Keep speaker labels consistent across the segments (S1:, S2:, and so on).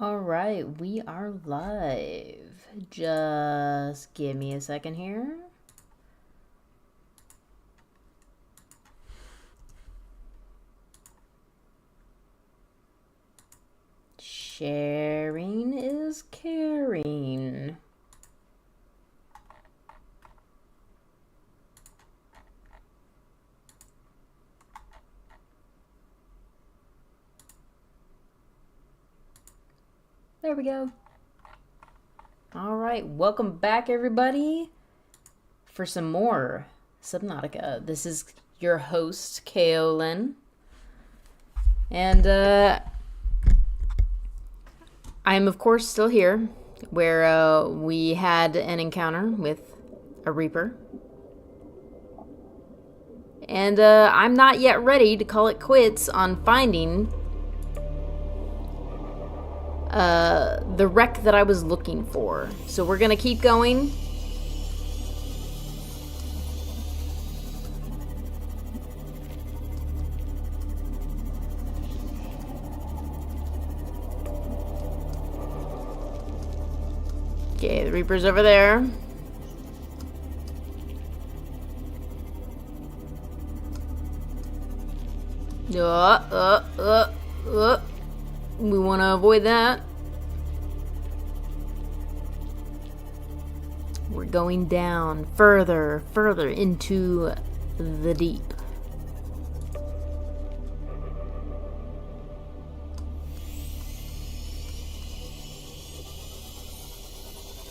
S1: All right, we are live. Just give me a second here. Sharing is caring. There we go. All right, welcome back, everybody, for some more Subnautica. This is your host, Kaolin. And I'm, of course, still here, where we had an encounter with a Reaper. And I'm not yet ready to call it quits on finding the wreck that I was looking for. So we're gonna keep going. Okay, the Reaper's over there. We want to avoid that. We're going down further into the deep.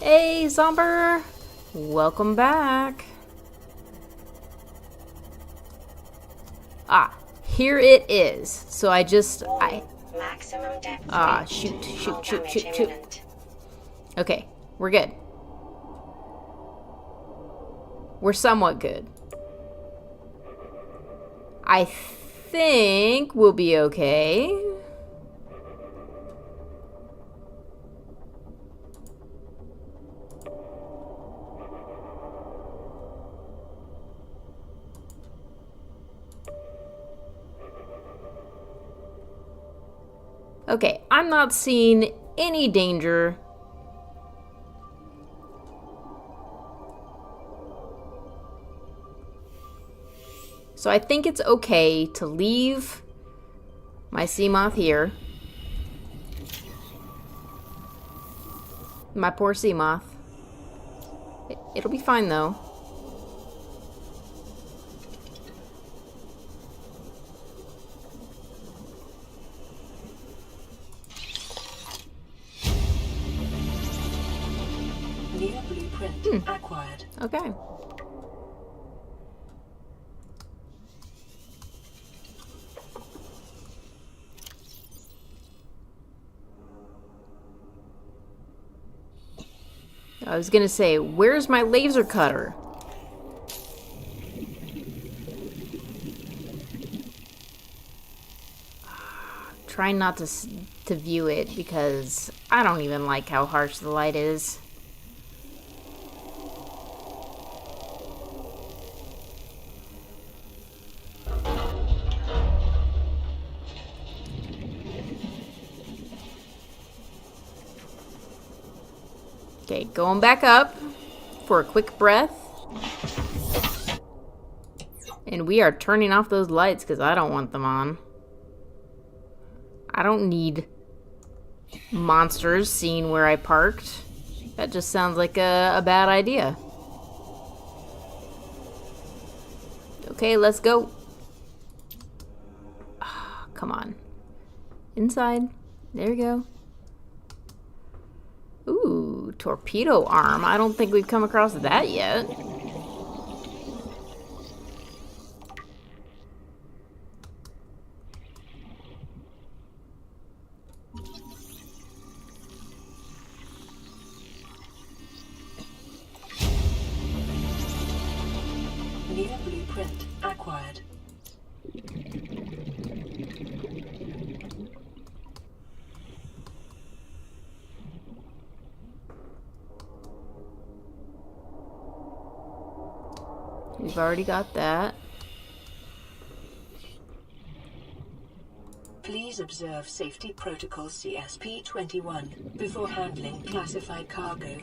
S1: Hey, Zomber! Welcome back. Ah, here it is. So
S2: Maximum depth.
S1: shoot. Okay, we're good. We're somewhat good. I think we'll be okay. Okay, I'm not seeing any danger. So I think it's okay to leave my Sea Moth here. My poor Sea Moth. It'll be fine though.
S2: New blueprint acquired.
S1: Okay. I was gonna say, where's my laser cutter? Try not to view it because I don't even like how harsh the light is. Okay, going back up for a quick breath. And we are turning off those lights because I don't want them on. I don't need monsters seeing where I parked. That just sounds like a bad idea. Okay, let's go. Oh, come on. Inside. There we go. Ooh, torpedo arm. I don't think we've come across that yet.
S2: New blueprint acquired.
S1: We've already got that.
S2: Please Please observe Safety Protocol CSP-21 before handling classified cargo.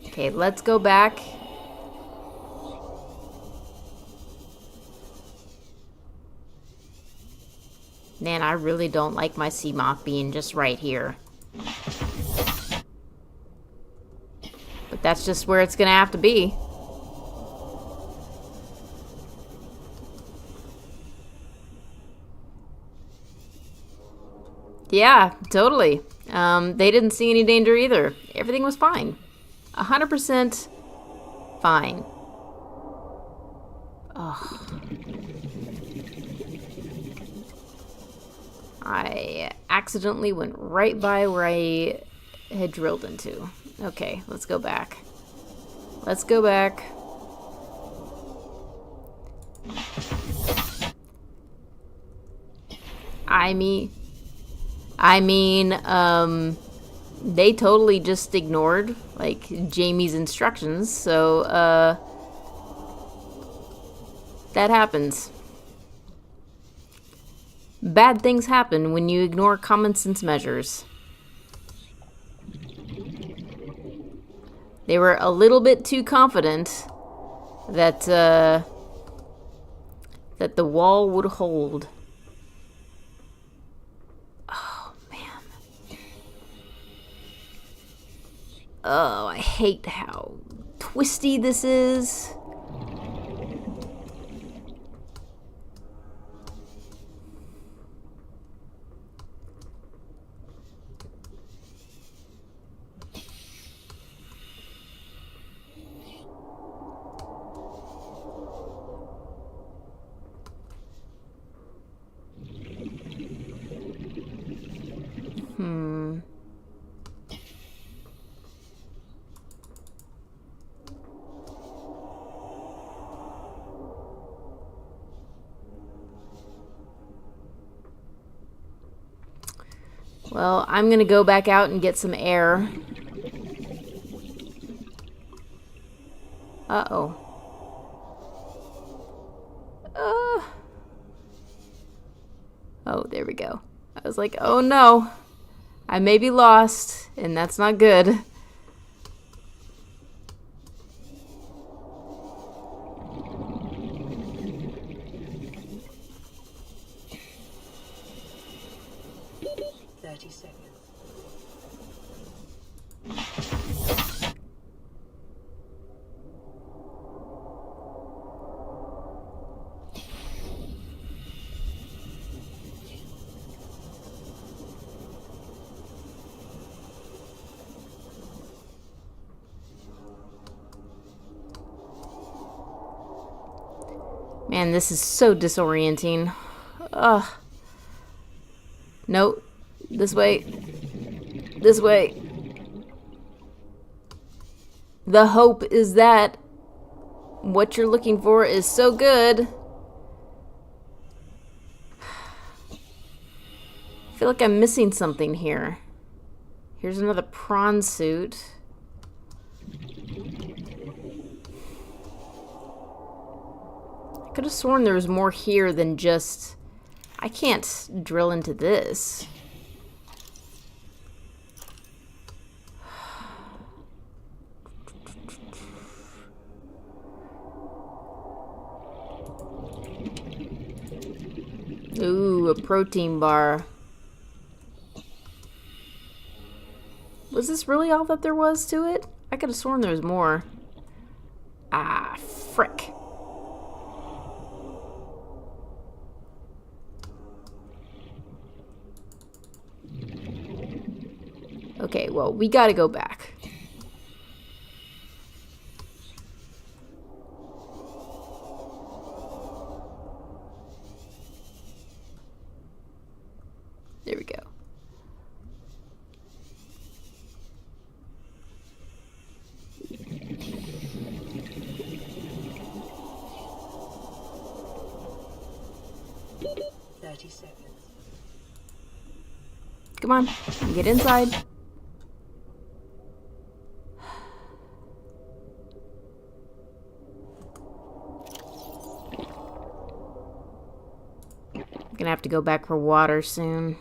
S1: Okay, let's go back. Man, I really don't like my Sea Moth being just right here. But that's just where it's gonna have to be. Yeah, totally. They didn't see any danger either. Everything was fine. 100% fine. Oh. I accidentally went right by where I had drilled into. Okay, let's go back. Let's go back. I mean, they totally just ignored, like, Jamie's instructions, so, that happens. Bad things happen when you ignore common sense measures. They were a little bit too confident that, that the wall would hold. Oh, I hate how twisty this is. Well, I'm gonna go back out and get some air. Uh-oh. Oh, there we go. I was like, oh no. I may be lost, and that's not good. Man, this is so disorienting. Ugh. Nope. This way. This way. The hope is that what you're looking for is so good. I feel like I'm missing something here. Here's another prawn suit. I could have sworn there was more here than just... I can't drill into this. Ooh, a protein bar. Was this really all that there was to it? I could have sworn there was more. Ah, frick. Okay, well, we gotta go back. There we go. Come on, get inside. I'm gonna have to go back for water soon.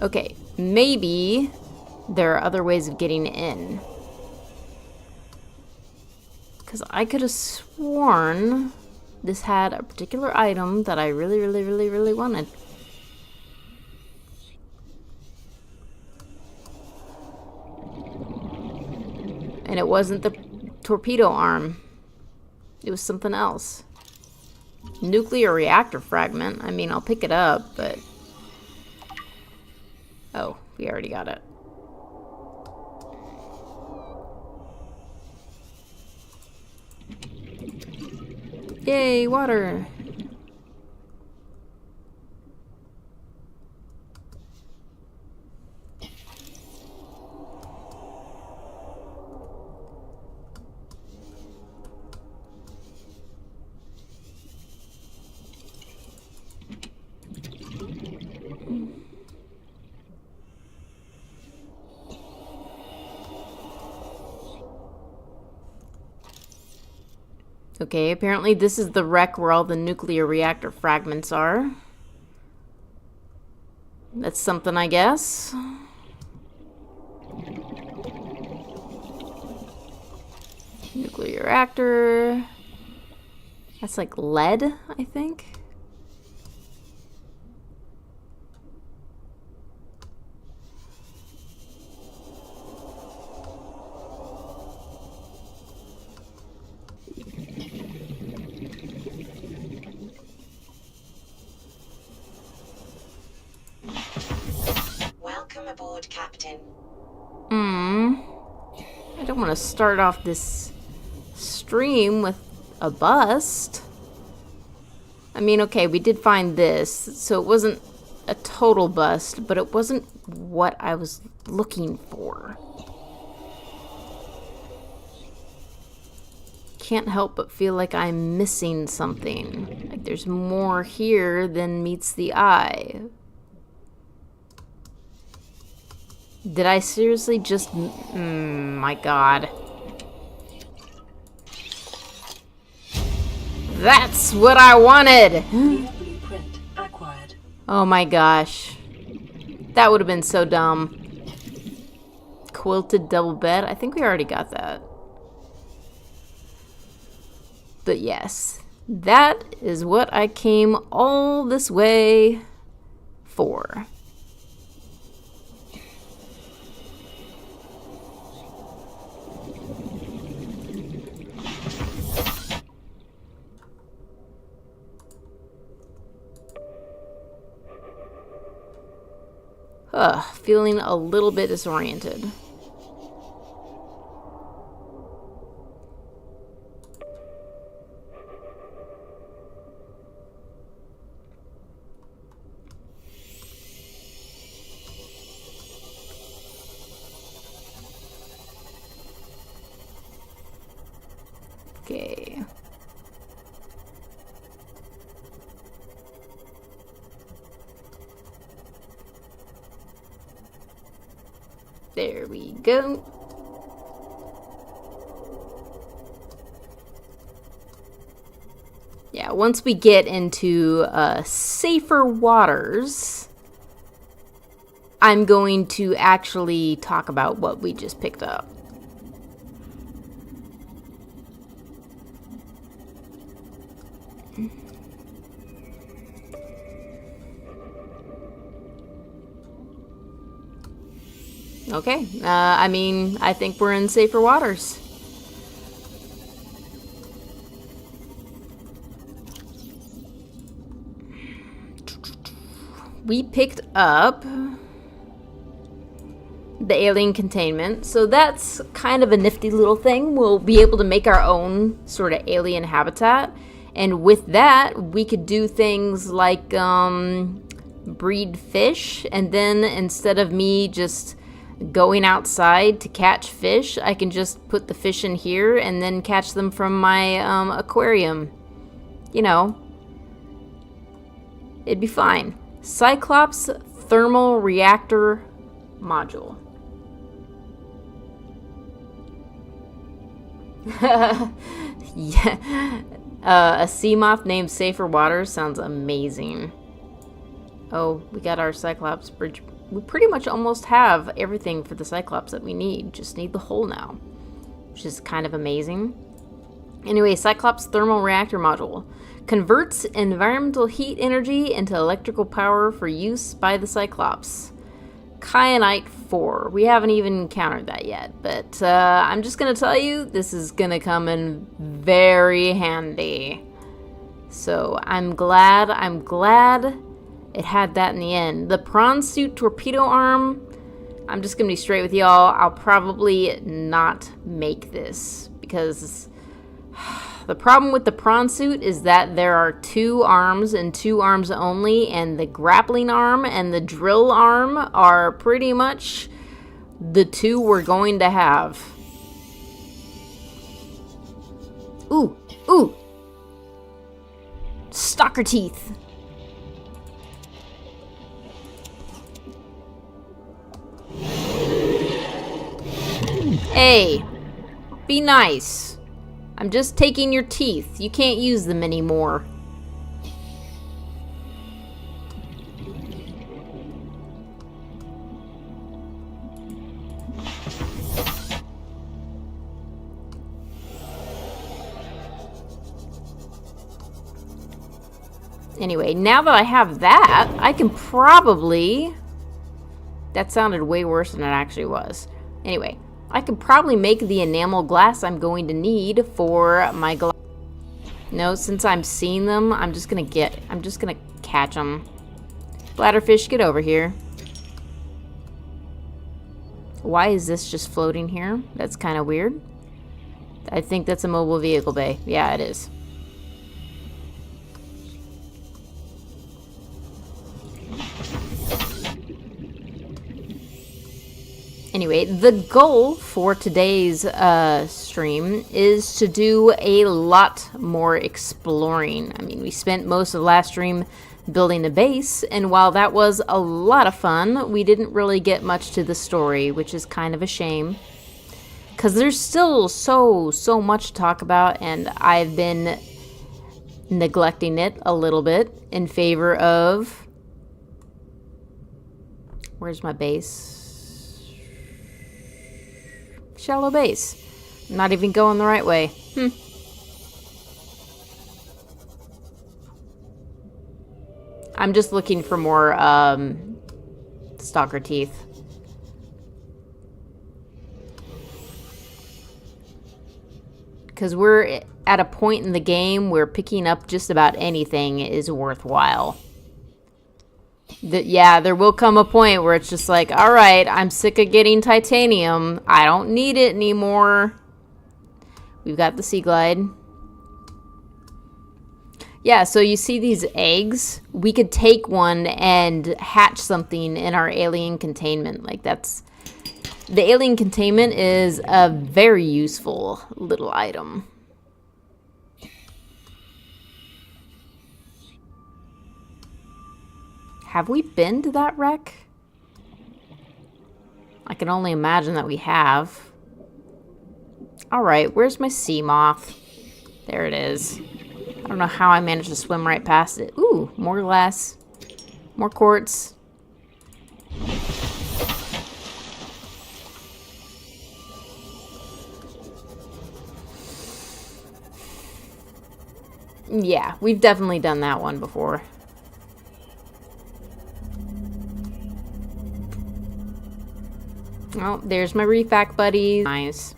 S1: Okay, maybe there are other ways of getting in. Because I could have sworn this had a particular item that I really, really, really, really wanted. And it wasn't the torpedo arm. It was something else. Nuclear reactor fragment. I mean, I'll pick it up, but... Oh, we already got it. Yay, water! Okay, apparently this is the wreck where all the nuclear reactor fragments are. That's something, I guess. Nuclear reactor. That's like lead, I think.
S2: Welcome aboard, Captain.
S1: I don't want to start off this stream with a bust. I mean, okay, we did find this, so it wasn't a total bust, but it wasn't what I was looking for. Can't help but feel like I'm missing something. Like there's more here than meets the eye. Did I seriously just... my god. That's what I wanted!
S2: Blueprint acquired.
S1: Oh my gosh. That would have been so dumb. Quilted double bed? I think we already got that. But yes, that is what I came all this way for. Feeling a little bit disoriented. Okay. There we go. Yeah, once we get into safer waters, I'm going to actually talk about what we just picked up. Okay, I mean, I think we're in safer waters. We picked up the alien containment, so that's kind of a nifty little thing. We'll be able to make our own sort of alien habitat, and with that, we could do things like breed fish, and then instead of me just going outside to catch fish, I can just put the fish in here and then catch them from my aquarium. You know, it'd be fine. Cyclops thermal reactor module. Yeah. A sea moth named Safer Waters sounds amazing. Oh, we got our Cyclops bridge. We pretty much almost have everything for the Cyclops that we need. Just need the hull now, which is kind of amazing. Anyway, Cyclops thermal reactor module converts environmental heat energy into electrical power for use by the Cyclops. Kyanite 4. We haven't even encountered that yet, but I'm just going to tell you, this is going to come in very handy. So I'm glad it had that in the end. The prawn suit torpedo arm, I'm just going to be straight with y'all. I'll probably not make this because the problem with the prawn suit is that there are 2 arms and 2 arms only, and the grappling arm and the drill arm are pretty much the 2 we're going to have. Ooh, ooh. Stalker teeth. Hey, be nice. I'm just taking your teeth. You can't use them anymore. Anyway, now that I have that, I can probably... That sounded way worse than it actually was. Anyway, I could probably make the enamel glass I'm going to need for my glass. No, since I'm seeing them, I'm just gonna catch them. Bladderfish, get over here. Why is this just floating here? That's kind of weird. I think that's a mobile vehicle bay. Yeah, it is. Anyway, the goal for today's stream is to do a lot more exploring. I mean, we spent most of the last stream building a base, and while that was a lot of fun, we didn't really get much to the story, which is kind of a shame. Because there's still so much to talk about, and I've been neglecting it a little bit in favor of... Where's my base? Shallow base. I'm not even going the right way. I'm just looking for more stalker teeth. Because we're at a point in the game where picking up just about anything is worthwhile. Yeah, there will come a point where it's just like, alright, I'm sick of getting titanium. I don't need it anymore. We've got the Sea Glide. Yeah, so you see these eggs? We could take one and hatch something in our alien containment. Like, that's... The alien containment is a very useful little item. Have we been to that wreck? I can only imagine that we have. Alright, where's my Sea Moth? There it is. I don't know how I managed to swim right past it. Ooh, more glass. More quartz. Yeah, we've definitely done that one before. Oh, there's my refac buddies. Nice.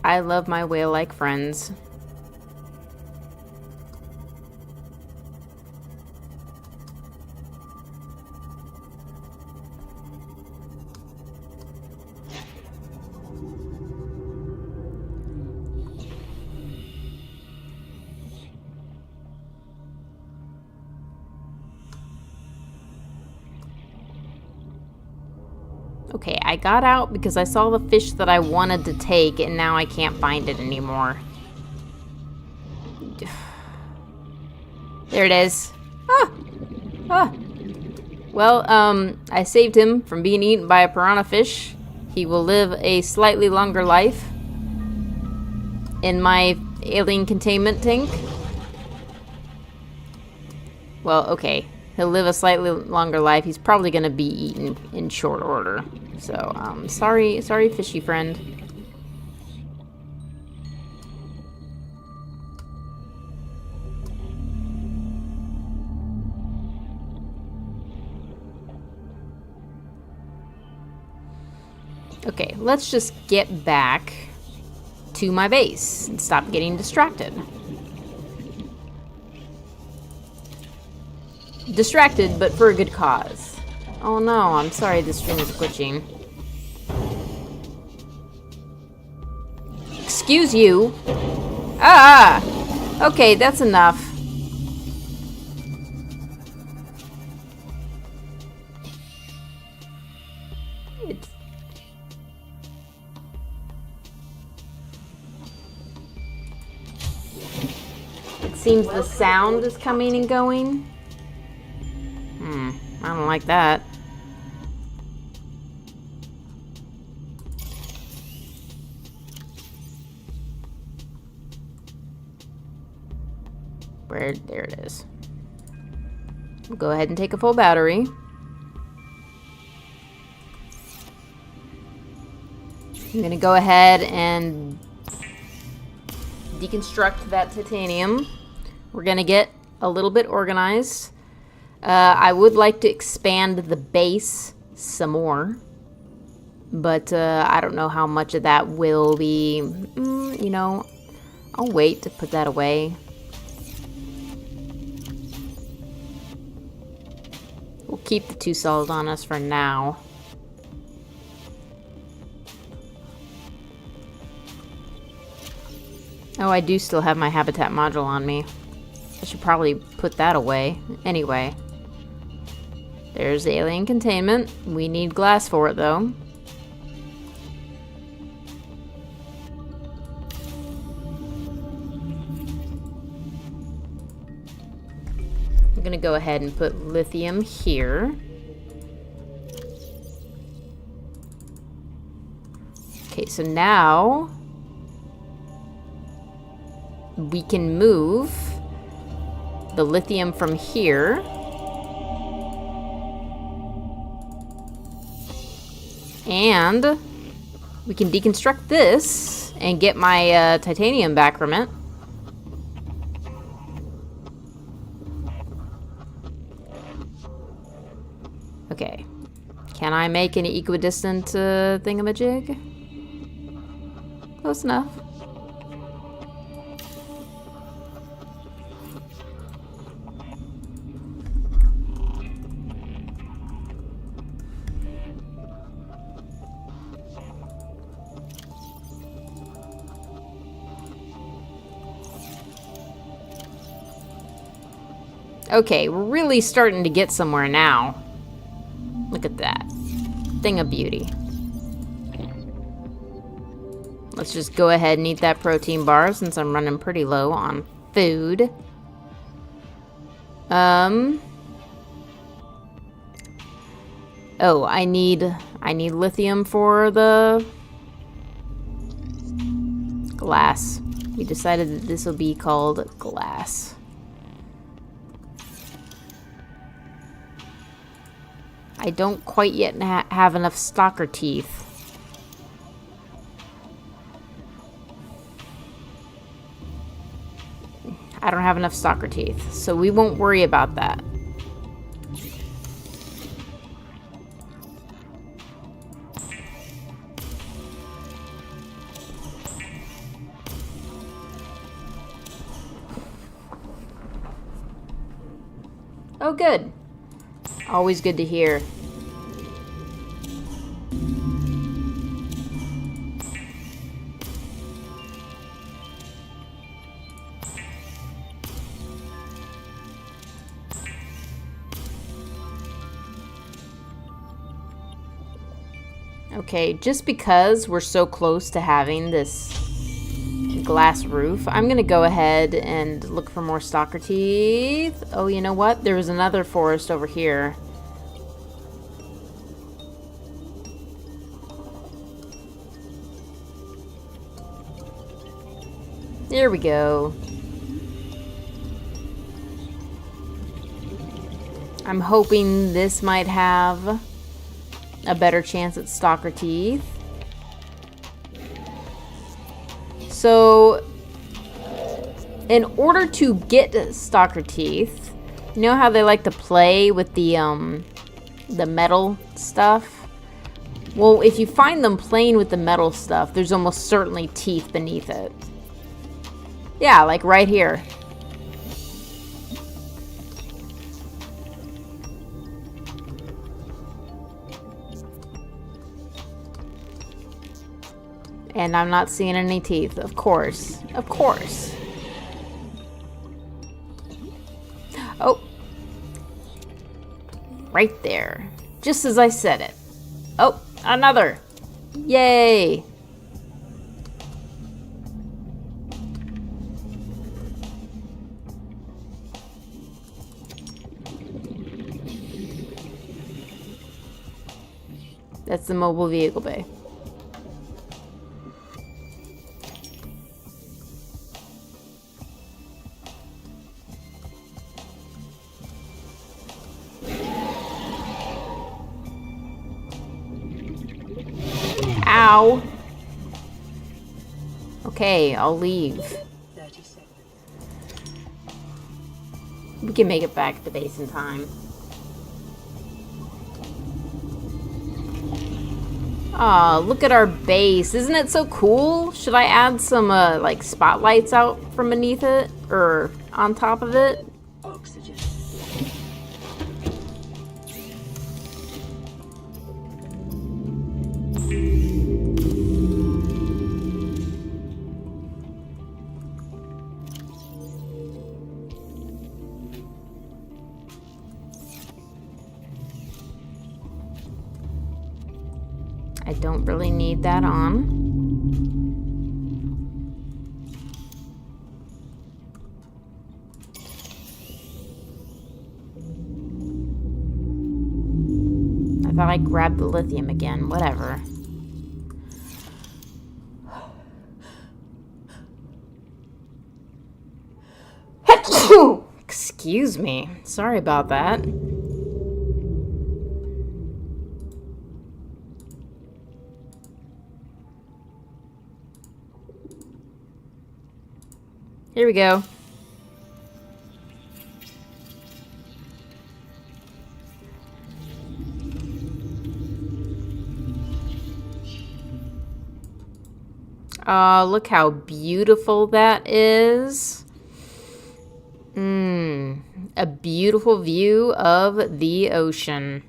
S1: I love my whale-like friends. Okay, I got out because I saw the fish that I wanted to take, and now I can't find it anymore. There it is. Ah! Ah! Well, I saved him from being eaten by a piranha fish. He will live a slightly longer life. in my alien containment tank. Well, okay. He'll live a slightly longer life. He's probably going to be eaten in short order. So, sorry, fishy friend. Okay, let's just get back to my base and stop getting distracted. Distracted, but for a good cause. Oh no, I'm sorry this stream is glitching. Excuse you. Ah! Okay, that's enough. It seems the sound is coming and going. I don't like that. There it is. We'll go ahead and take a full battery. I'm gonna go ahead and deconstruct that titanium. We're gonna get a little bit organized. I would like to expand the base some more, but I don't know how much of that will be, you know, I'll wait to put that away. We'll keep the 2 cells on us for now. Oh, I do still have my habitat module on me. I should probably put that away. Anyway. There's the alien containment. We need glass for it, though. I'm gonna go ahead and put lithium here. Okay, so now we can move the lithium from here. And we can deconstruct this and get my titanium back from it. Okay. Can I make an equidistant thingamajig? Close enough. Okay, we're really starting to get somewhere now. Look at that. Thing of beauty. Let's just go ahead and eat that protein bar since I'm running pretty low on food. Oh, I need lithium for the glass. We decided that this will be called glass. I don't quite yet have enough stalker teeth. I don't have enough stalker teeth, so we won't worry about that. Oh, good. Always good to hear. Okay, just because we're so close to having this glass roof, I'm gonna go ahead and look for more stalker teeth. Oh, you know what? There was another forest over here. There we go. I'm hoping this might have a better chance at stalker teeth. So, in order to get stalker teeth, you know how they like to play with the metal stuff? Well, if you find them playing with the metal stuff, there's almost certainly teeth beneath it. Yeah, like right here. And I'm not seeing any teeth, of course. Of course. Oh. Right there. Just as I said it. Oh, another. Yay. That's the mobile vehicle bay. Ow. Okay, I'll leave.
S2: 30 seconds.
S1: We can make it back to the base in time. Aw, look at our base. Isn't it so cool? Should I add some, like, spotlights out from beneath it? Or on top of it?
S2: Oxygen.
S1: I don't really need that on. I thought I grabbed the lithium again. Whatever. Excuse me. Sorry about that. Here we go. Look how beautiful that is. A beautiful view of the ocean.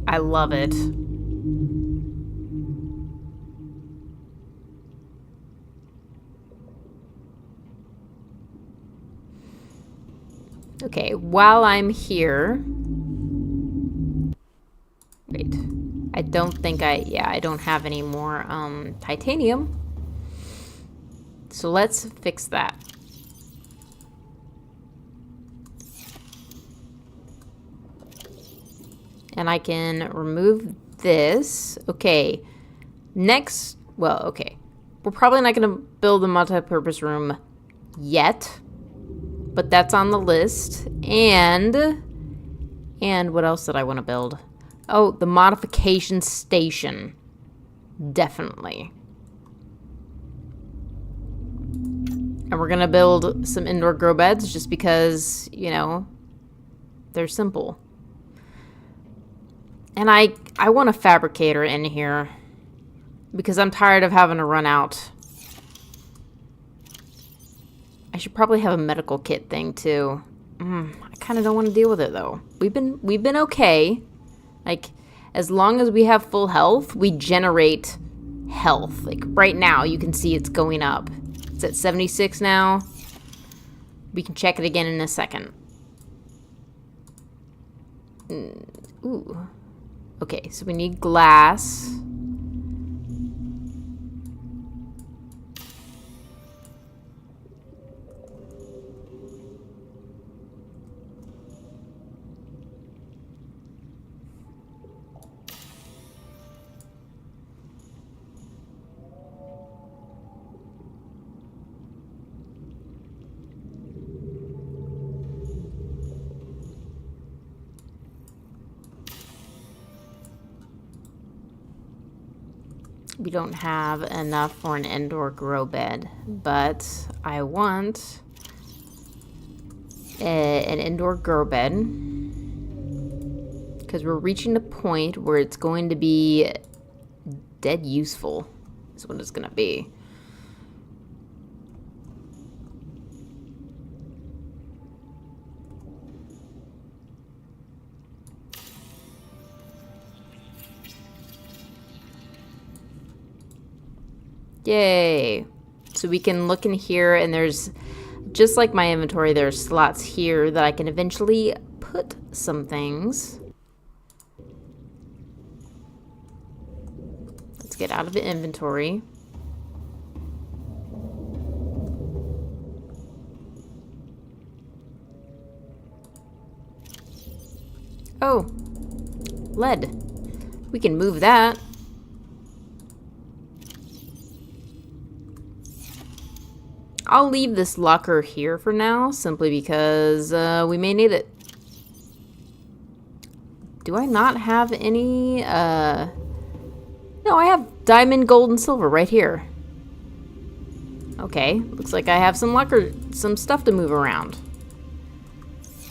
S1: I love it. Okay, while I'm here... Wait. I don't think I don't have any more titanium. So let's fix that. And I can remove this. Okay. Next, well, okay. We're probably not going to build a multi-purpose room yet. But that's on the list. And what else did I want to build? Oh, the modification station. Definitely. And we're going to build some indoor grow beds just because, you know, they're simple. And I want a fabricator in here because I'm tired of having to run out. I should probably have a medical kit thing too. I kind of don't want to deal with it though. We've been okay. Like, as long as we have full health, we generate health. Like, right now, you can see it's going up. It's at 76 now. We can check it again in a second. Ooh. Okay, so we need glass. we don't have enough for an indoor grow bed, but I want an indoor grow bed because we're reaching a point where it's going to be dead useful is what it's going to be. Yay. So we can look in here, and there's, just like my inventory, there's slots here that I can eventually put some things. Let's get out of the inventory. Oh, lead. We can move that. I'll leave this locker here for now, simply because we may need it. Do I not have any? No, I have diamond, gold, and silver right here. Okay, looks like I have some stuff to move around.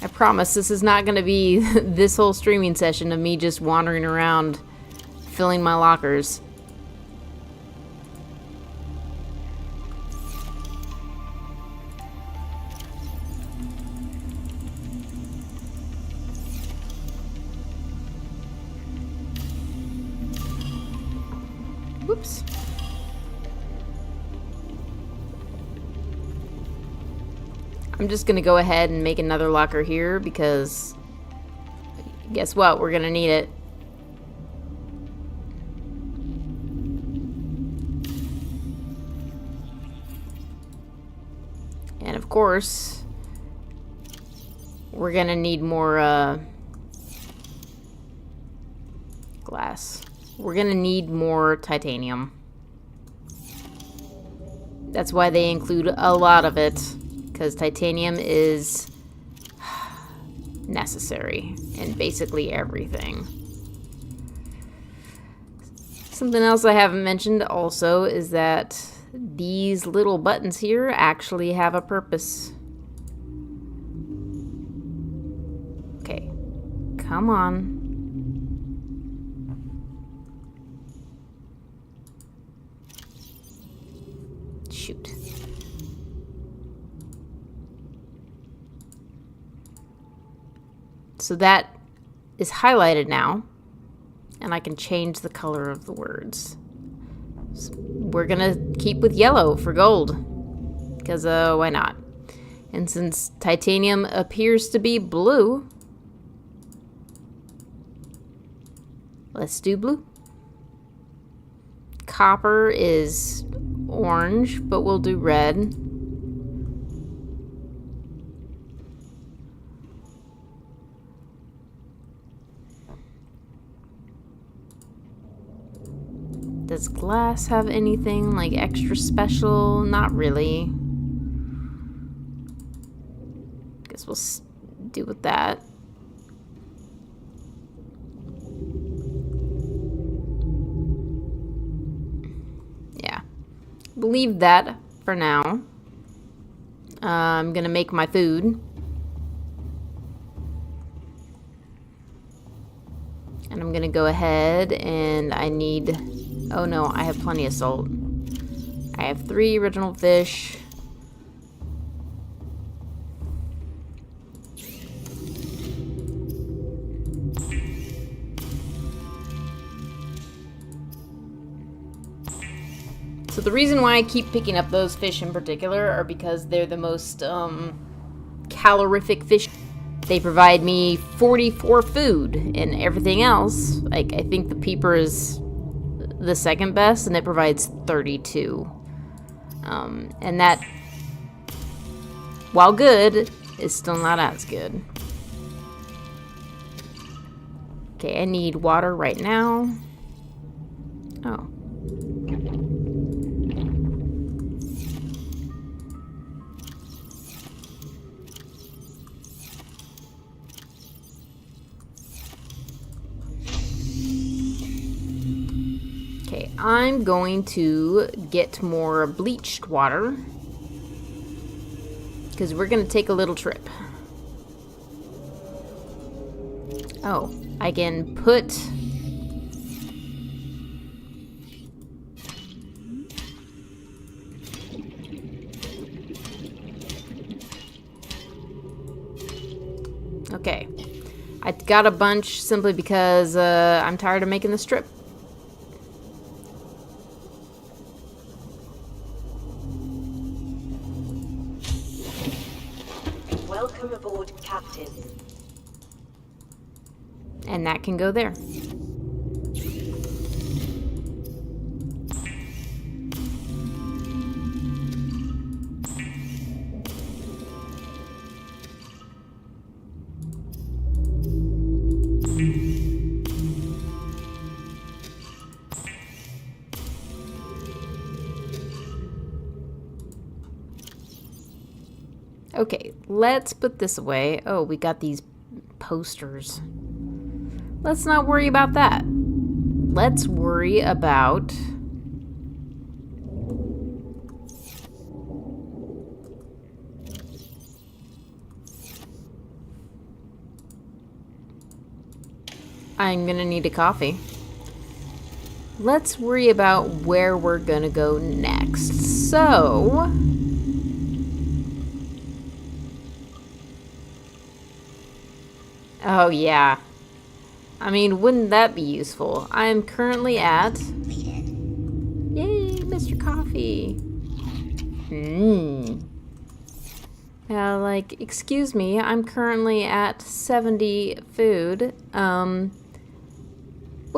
S1: I promise this is not going to be this whole streaming session of me just wandering around filling my lockers. Whoops. I'm just gonna go ahead and make another locker here because guess what? We're gonna need it. And of course, we're gonna need more glass. We're gonna need more titanium. That's why they include a lot of it, because titanium is necessary in basically everything. Something else I haven't mentioned also is that these little buttons here actually have a purpose. Okay, come on. Shoot. So that is highlighted now, and I can change the color of the words. So we're gonna keep with yellow for gold, because why not? And since titanium appears to be blue, let's do blue. Copper is orange, but we'll do red. Does glass have anything like extra special? Not really. Guess we'll do with that. Yeah. Leave that for now. I'm gonna make my food. And I'm gonna go ahead and I need... Oh no, I have plenty of salt. I have 3 original fish. So the reason why I keep picking up those fish in particular are because they're the most calorific fish. They provide me 44 food, and everything else, like I think the peeper is the second best, and it provides 32. And that, while good, is still not as good. Okay, I need water right now. Oh. I'm going to get more bleached water because we're going to take a little trip. Oh, I can put... Okay. I got a bunch simply because I'm tired of making this trip.
S2: Welcome aboard, Captain.
S1: And that can go there. Okay, let's put this away. Oh, we got these posters. Let's not worry about that. Let's worry about... I'm gonna need a coffee. Let's worry about where we're gonna go next. So... Oh, yeah. I mean, wouldn't that be useful? I am currently at... Yay, Mr. Coffee. Now, like, excuse me, I'm currently at 70 food. What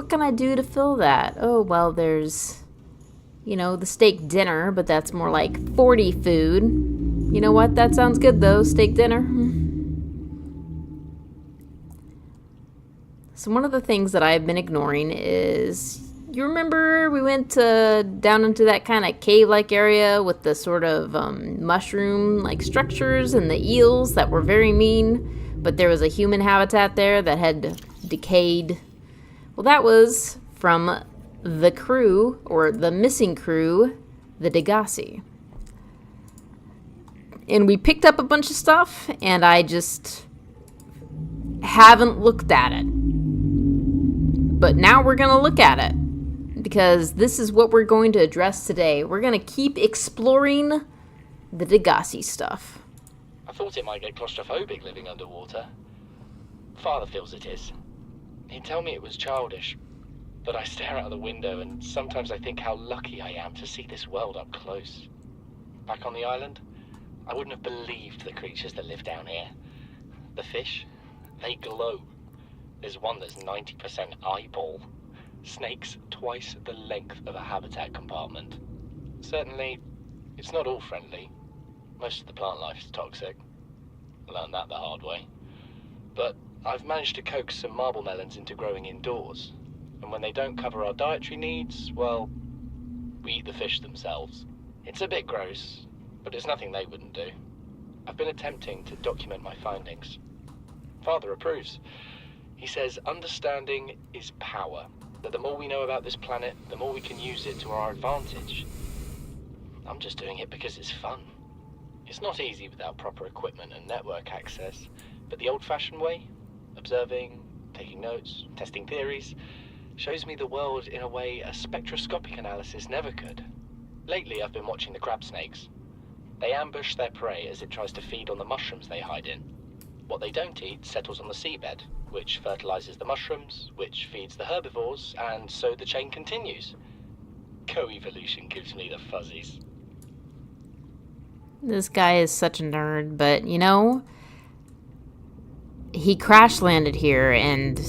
S1: can I do to fill that? Oh, well, there's, you know, the steak dinner, but that's more like 40 food. You know what? That sounds good, though, steak dinner. So one of the things that I've been ignoring is, you remember we went down into that kind of cave-like area with the sort of mushroom-like structures and the eels that were very mean, but there was a human habitat there that had decayed. Well, that was from the crew, or the missing crew, the Degasi. And we picked up a bunch of stuff, and I just haven't looked at it. But now we're going to look at it, because this is what we're going to address today. We're going to keep exploring the Degasi stuff.
S3: I thought it might get claustrophobic living underwater. Father feels it is. He'd tell me it was childish, but I stare out the window and sometimes I think how lucky I am to see this world up close. Back on the island, I wouldn't have believed the creatures that live down here. The fish, they glow. There's one that's 90% eyeball. Snakes twice the length of a habitat compartment. Certainly, it's not all friendly. Most of the plant life is toxic. I learned that the hard way. But I've managed to coax some marble melons into growing indoors. And when they don't cover our dietary needs, well, we eat the fish themselves. It's a bit gross, but it's nothing they wouldn't do. I've been attempting to document my findings. Father approves. He says understanding is power, that the more we know about this planet, the more we can use it to our advantage. I'm just doing it because it's fun. It's not easy without proper equipment and network access, but the old-fashioned way, observing, taking notes, testing theories, shows me the world in a way a spectroscopic analysis never could. Lately, I've been watching the crab snakes. They ambush their prey as it tries to feed on the mushrooms they hide in. What they don't eat settles on the seabed, which fertilizes the mushrooms, which feeds the herbivores, and so the chain continues. Co-evolution gives me the fuzzies.
S1: This guy is such a nerd, but, you know, he crash landed here, and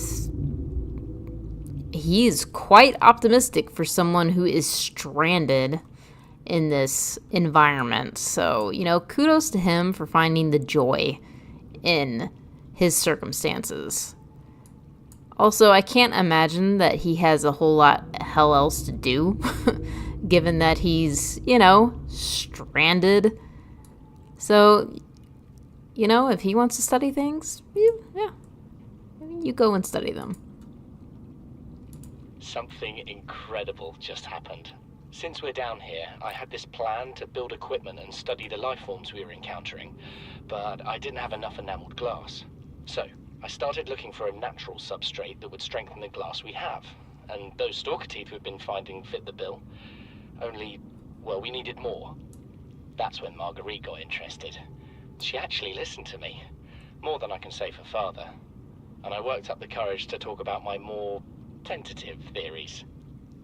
S1: he's quite optimistic for someone who is stranded in this environment. So, you know, kudos to him for finding the joy in his circumstances. Also, I can't imagine that he has a whole lot hell else to do, given that he's, you know, stranded. So, you know, if he wants to study things, yeah, you go and study them.
S3: Something incredible just happened. Since we're down here, I had this plan to build equipment and study the life forms we were encountering, but I didn't have enough enameled glass. So, I started looking for a natural substrate that would strengthen the glass we have, and those stalker teeth we've been finding fit the bill. Only, well, we needed more. That's when Marguerite got interested. She actually listened to me, more than I can say for Father, and I worked up the courage to talk about my more tentative theories.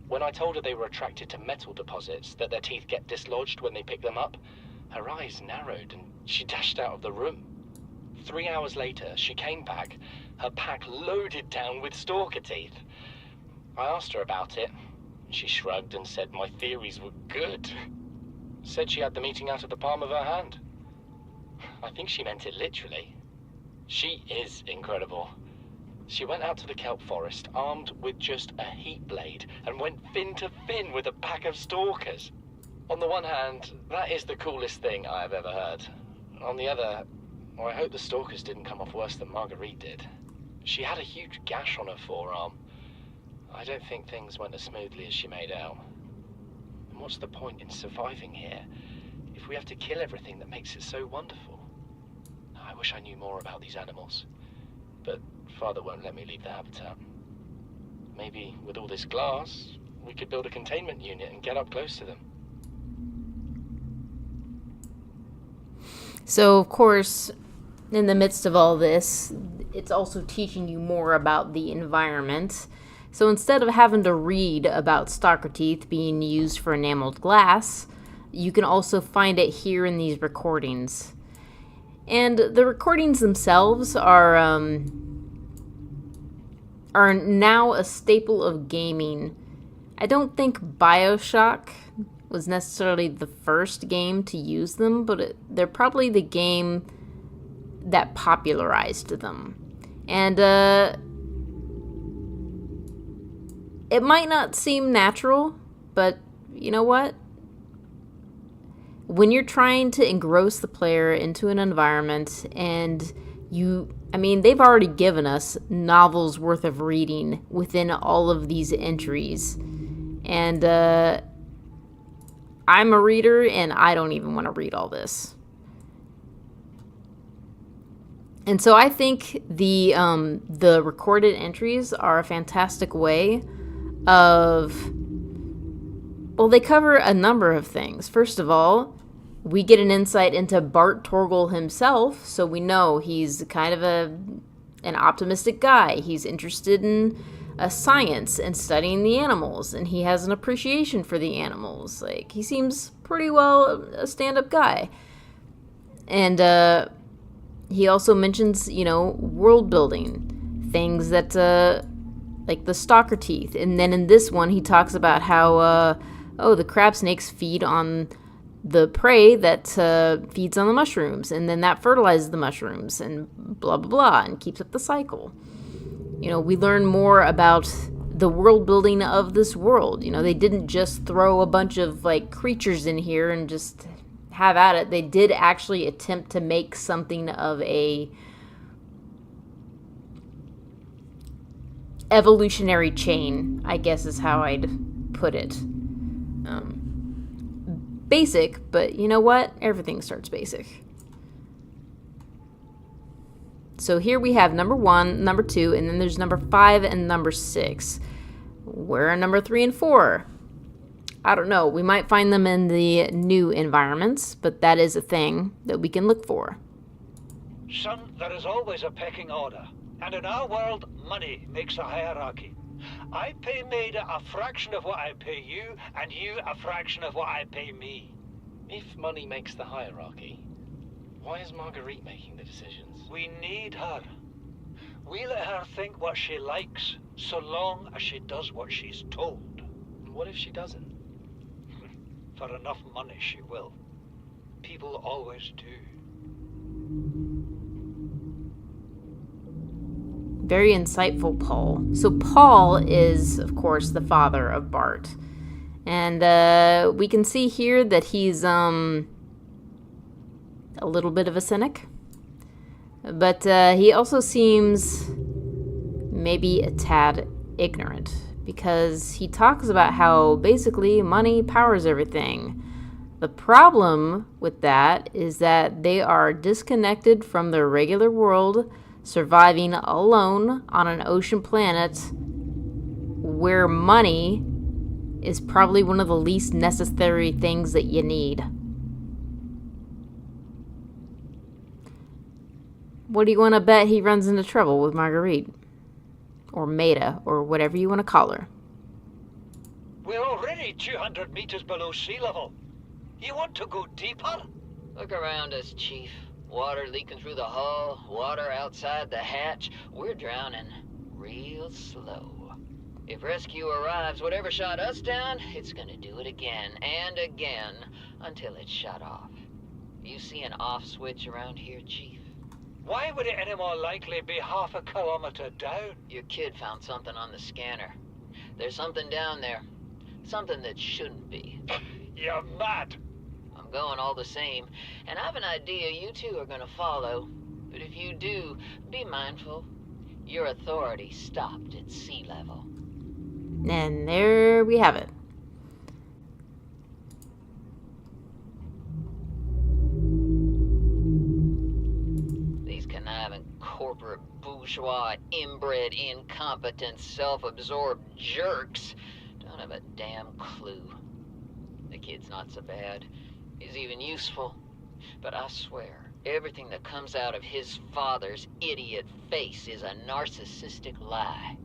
S3: When I told her they were attracted to metal deposits, that their teeth get dislodged when they pick them up, her eyes narrowed and she dashed out of the room. 3 hours later, she came back, her pack loaded down with stalker teeth. I asked her about it. She shrugged and said my theories were good. Said she had the meeting out of the palm of her hand. I think she meant it literally. She is incredible. She went out to the kelp forest armed with just a heat blade and went fin to fin with a pack of stalkers. On the one hand, that is the coolest thing I have ever heard. On the other, well, I hope the stalkers didn't come off worse than Marguerite did. She had a huge gash on her forearm. I don't think things went as smoothly as she made out. And what's the point in surviving here if we have to kill everything that makes it so wonderful? I wish I knew more about these animals, but Father won't let me leave the habitat. Maybe with all this glass, we could build a containment unit and get up close to them.
S1: So, of course, in the midst of all this, it's also teaching you more about the environment. So instead of having to read about stalker teeth being used for enameled glass, you can also find it here in these recordings. And the recordings themselves are now a staple of gaming. I don't think BioShock was necessarily the first game to use them, but they're probably the game that popularized them. And it might not seem natural, but you know what? When you're trying to engross the player into an environment and they've already given us novels worth of reading within all of these entries. And I'm a reader and I don't even want to read all this. And so I think the recorded entries are a fantastic way of, well, they cover a number of things. First of all, we get an insight into Bart Torgel himself, so we know he's kind of an optimistic guy. He's interested in science and studying the animals, and he has an appreciation for the animals. Like, he seems pretty well a stand-up guy. And he also mentions, world building, things that like the stalker teeth. And then in this one, he talks about how, the crab snakes feed on the prey that feeds on the mushrooms, and then that fertilizes the mushrooms, and blah, blah, blah, and keeps up the cycle. We learn more about the world building of this world. They didn't just throw a bunch of, creatures in here and just have at it. They did actually attempt to make something of a evolutionary chain, I guess is how I'd put it. Basic, but you know what? Everything starts basic. So here we have number 1, number 2, and then there's number 5 and number 6. Where are number 3 and 4? I don't know. We might find them in the new environments, but that is a thing that we can look for.
S4: Son, there is always a pecking order. And in our world, money makes a hierarchy. I pay Maida a fraction of what I pay you, and you a fraction of what I pay me.
S3: If money makes the hierarchy, why is Marguerite making the decisions?
S4: We need her. We let her think what she likes, so long as she does what she's told.
S3: What if she doesn't?
S4: For enough money, she will. People always do.
S1: Very insightful, Paul. So Paul is, of course, the father of Bart. And we can see here that he's a little bit of a cynic. But he also seems maybe a tad ignorant. because he talks about how basically money powers everything. The problem with that is that they are disconnected from their regular world, surviving alone on an ocean planet where money is probably one of the least necessary things that you need. What do you want to bet he runs into trouble with Marguerite? Or Maida, or whatever you want to call her.
S4: We're already 200 meters below sea level. You want to go deeper?
S5: Look around us, Chief. Water leaking through the hull, water outside the hatch. We're drowning real slow. If rescue arrives, whatever shot us down, it's gonna do it again and again until it's shut off. You see an off switch around here, Chief?
S4: Why would it any more likely be half a kilometer down?
S5: Your kid found something on the scanner. There's something down there. Something that shouldn't be.
S4: You're mad.
S5: I'm going all the same, and I've an idea you two are gonna follow. But if you do, be mindful. Your authority stopped at sea level.
S1: And there we have it.
S5: These conniving corporate bourgeois, inbred, incompetent, self-absorbed jerks don't have a damn clue. The kid's not so bad. He's even useful. But I swear, everything that comes out of his father's idiot face is a narcissistic lie.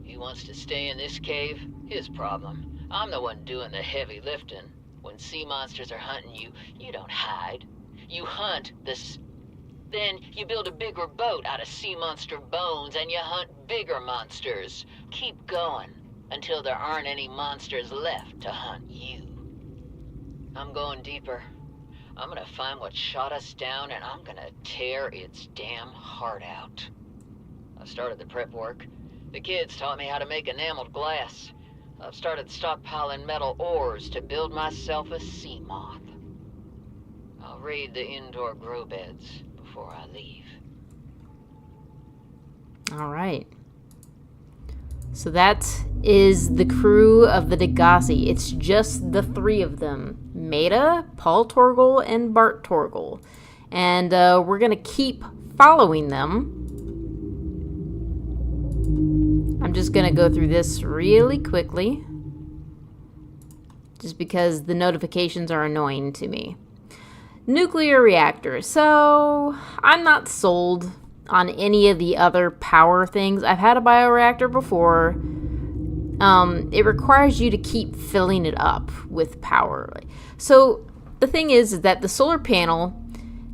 S5: He wants to stay in this cave, his problem. I'm the one doing the heavy lifting. When sea monsters are hunting you, you don't hide. You hunt Then you build a bigger boat out of sea monster bones and you hunt bigger monsters. Keep going until there aren't any monsters left to hunt you. I'm going deeper. I'm gonna find what shot us down and I'm gonna tear its damn heart out. I've started the prep work. The kids taught me how to make enameled glass. I've started stockpiling metal ores to build myself a Sea Moth. I'll raid the indoor grow beds before I leave.
S1: All right. So that is the crew of the Degasi. It's just the three of them. Maida, Paul Torgal, and Bart Torgal. And we're going to keep following them. I'm just going to go through this really quickly. Just because the notifications are annoying to me. Nuclear reactor. So, I'm not sold on any of the other power things. I've had a bioreactor before. It requires you to keep filling it up with power. So, the thing is that the solar panel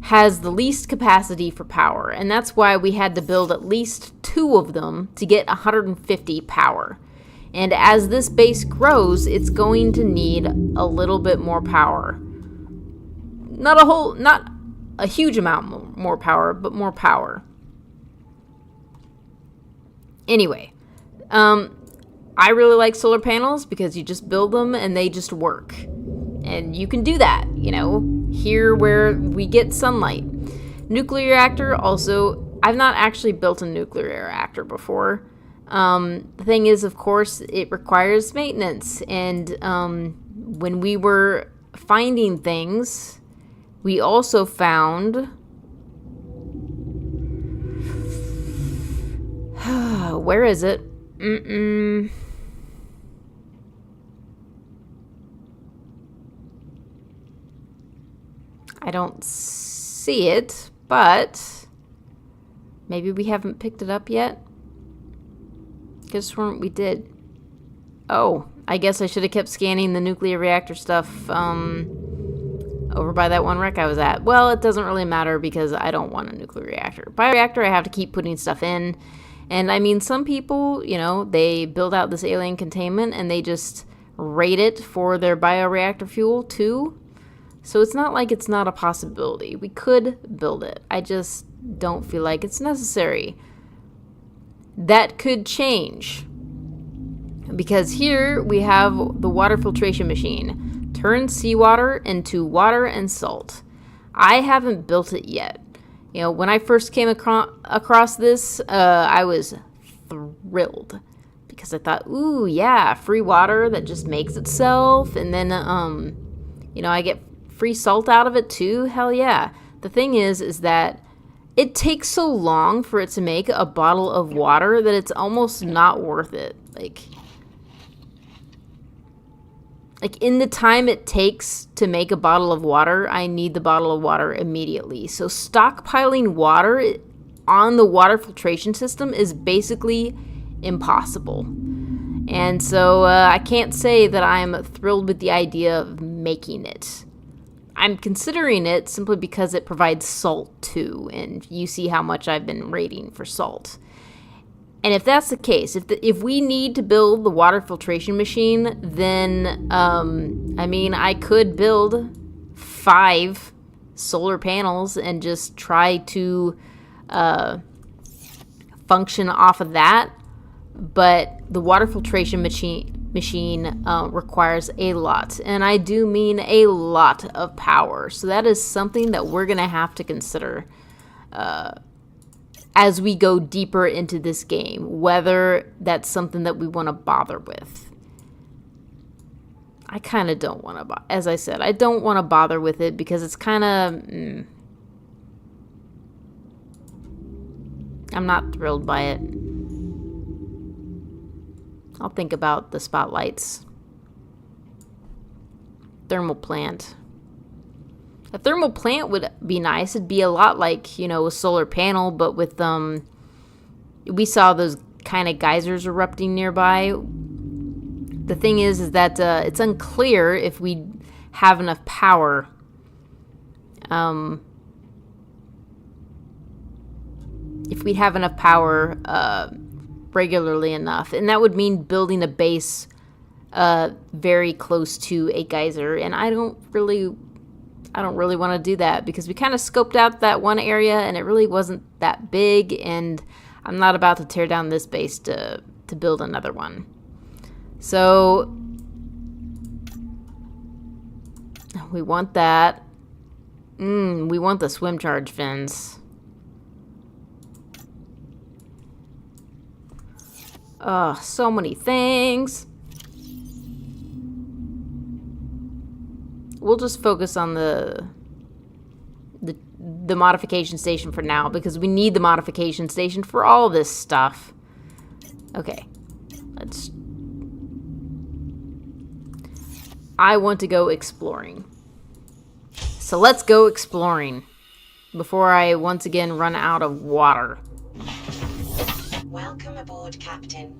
S1: has the least capacity for power, and that's why we had to build at least 2 of them to get 150 power. And as this base grows, it's going to need a little bit more power. Not a huge amount more power, but more power. Anyway, I really like solar panels because you just build them and they just work. And you can do that, here where we get sunlight. Nuclear reactor, also, I've not actually built a nuclear reactor before. The thing is, of course, it requires maintenance. And when we were finding things, we also found... Where is it? I don't see it, but maybe we haven't picked it up yet. Guess we did. Oh, I guess I should have kept scanning the nuclear reactor stuff over by that one wreck I was at. Well, it doesn't really matter because I don't want a nuclear reactor. Bioreactor, I have to keep putting stuff in. And I mean, some people, they build out this alien containment and they just rate it for their bioreactor fuel too. So it's not like it's not a possibility. We could build it. I just don't feel like it's necessary. That could change. Because here we have the water filtration machine. Turns seawater into water and salt. I haven't built it yet. When I first came across this, I was thrilled. Because because I thought, ooh, yeah, free water that just makes itself. And then, you know, I get free salt out of it too. Hell yeah. The thing is that it takes so long for it to make a bottle of water that it's almost not worth it. Like in the time it takes to make a bottle of water, I need the bottle of water immediately. So stockpiling water on the water filtration system is basically impossible. And so I can't say that I'm thrilled with the idea of making it. I'm considering it simply because it provides salt too, and you see how much I've been rating for salt. And if that's the case, if we need to build the water filtration machine, then, I mean, I could build 5 solar panels and just try to function off of that. But the water filtration machine requires a lot, and I do mean a lot of power. So that is something that we're going to have to consider as we go deeper into this game, whether that's something that we want to bother with. I kind of don't want to, as I said, I don't want to bother with it because it's kind of, I'm not thrilled by it. I'll think about the spotlights. Thermal plant. A thermal plant would be nice. It'd be a lot like, you know, a solar panel, but with, we saw those kind of geysers erupting nearby. The thing is that it's unclear if we have enough power. If we'd have enough power, regularly enough, and that would mean building a base very close to a geyser, and I don't really want to do that because we kind of scoped out that one area and it really wasn't that big, and I'm not about to tear down this base to build another one. So we want that. We want the swim charge fins. Oh, so many things. We'll just focus on the modification station for now because we need the modification station for all this stuff. Okay. I want to go exploring. So let's go exploring before I once again run out of water.
S2: Welcome aboard, Captain.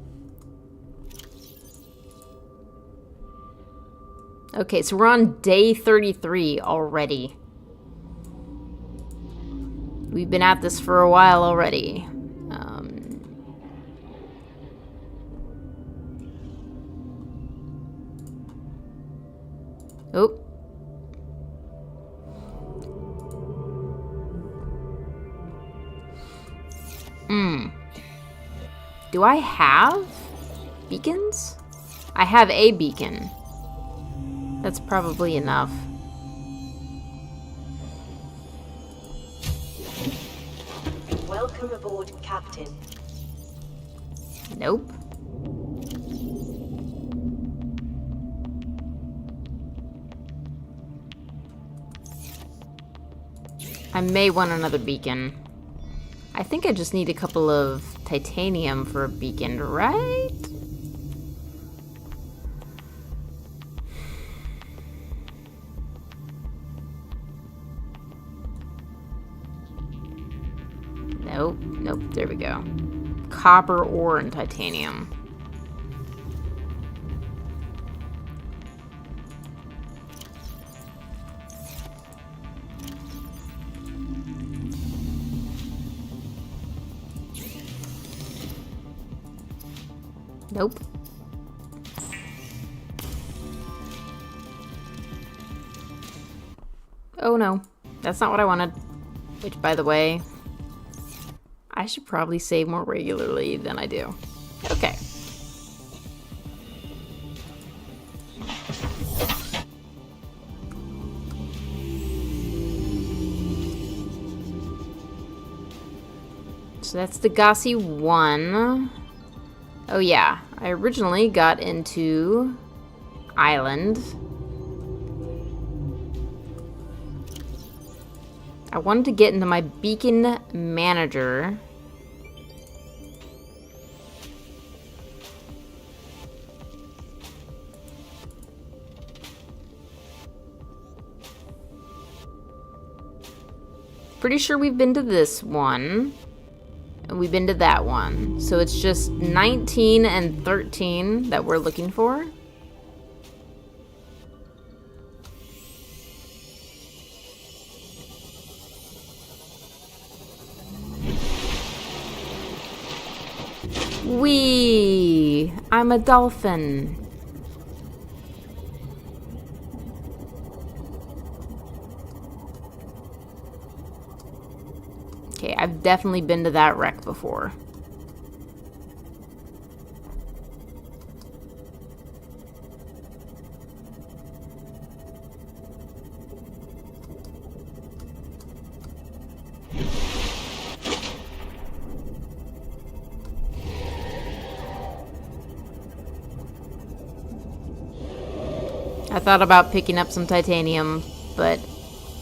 S1: Okay, so we're on day 33 already. We've been at this for a while already. Oh. Do I have beacons? I have a beacon. That's probably enough.
S2: Welcome aboard, Captain.
S1: Nope. I may want another beacon. I think I just need a couple of titanium for a beacon, right? Nope, nope, there we go. Copper ore and titanium. Nope. Oh no, that's not what I wanted. Which, by the way, I should probably save more regularly than I do. Okay. So that's Degasi 1. Oh yeah, I originally got into Island. I wanted to get into my beacon manager. Pretty sure we've been to this one. And we've been to that one. So it's just 19 and 13 that we're looking for. Wee! I'm a dolphin. Okay, I've definitely been to that wreck before. I thought about picking up some titanium, but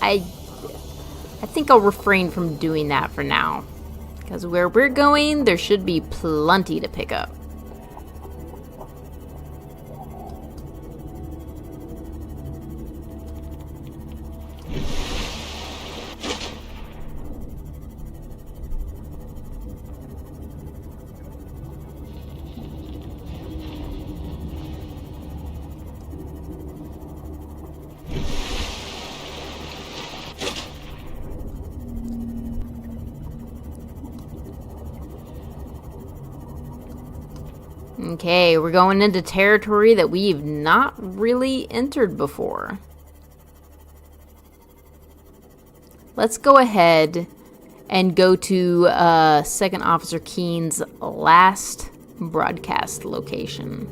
S1: I think I'll refrain from doing that for now. Because where we're going, there should be plenty to pick up. Okay, we're going into territory that we've not really entered before. Let's go ahead and go to Second Officer Keen's last broadcast location.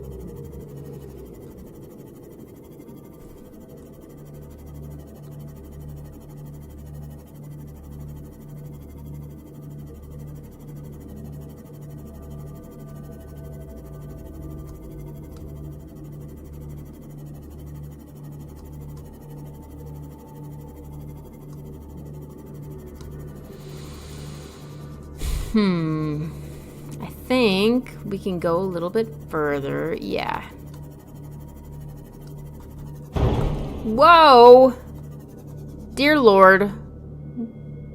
S1: I think we can go a little bit further. Yeah. Whoa! Dear Lord.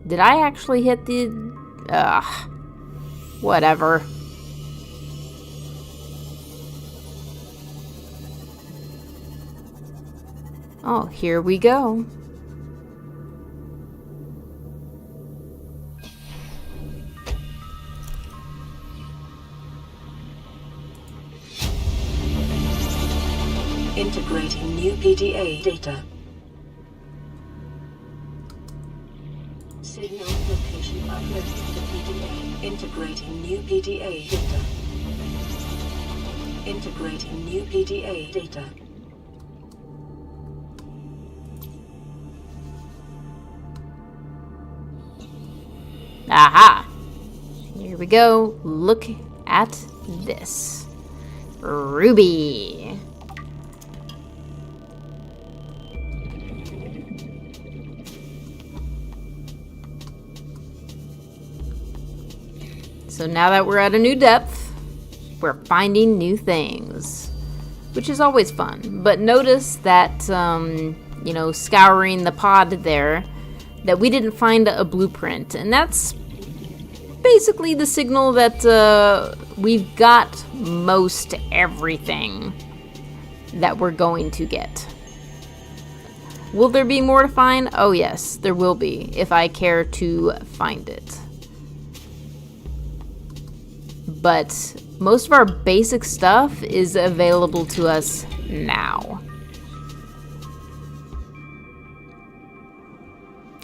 S1: Did I actually hit the... whatever. Oh, here we go.
S2: Integrating new PDA data. Signal location uploaded to PDA. Integrating new PDA data. Integrating new PDA data.
S1: Aha! Here we go. Look at this. Ruby. So now that we're at a new depth, we're finding new things, which is always fun. But notice that, scouring the pod there, that we didn't find a blueprint. And that's basically the signal that we've got most everything that we're going to get. Will there be more to find? Oh yes, there will be, if I care to find it. But most of our basic stuff is available to us now.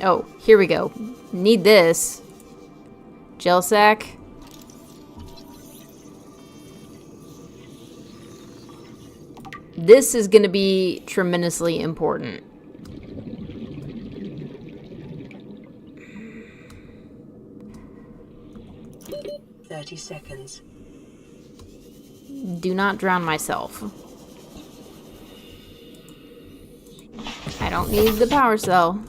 S1: Oh, here we go. Need this. Gel sack. This is going to be tremendously important.
S2: .30 seconds.
S1: Do not drown myself. I don't need the power cell.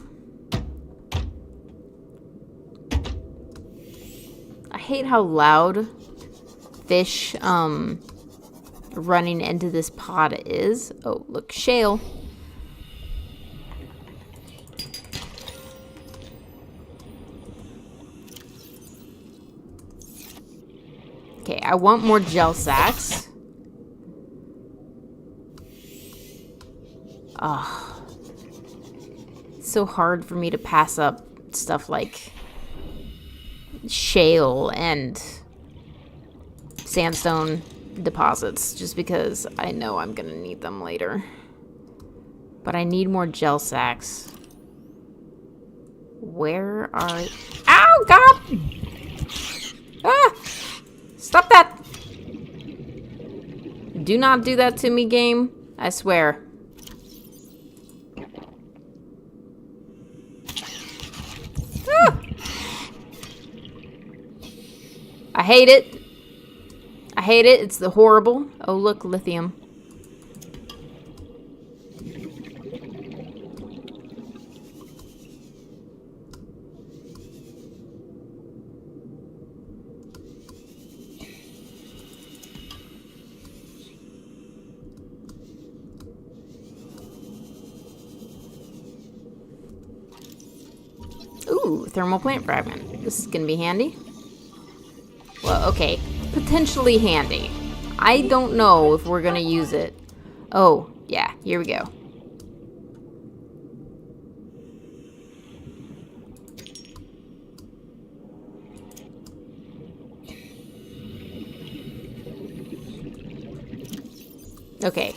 S1: I hate how loud fish running into this pod is. Oh, look, shale. Okay, I want more gel sacks. Oh, it's so hard for me to pass up stuff like shale and sandstone deposits just because I know I'm gonna need them later. But I need more gel sacks. Where are... Ow, God! Ah! Stop that! Do not do that to me, game. I swear. Ah! I hate it. I hate it. It's the horrible. Oh, look, lithium. Ooh, thermal plant fragment. This is gonna be handy. Well, okay. Potentially handy. I don't know if we're gonna use it. Oh, yeah, here we go. Okay.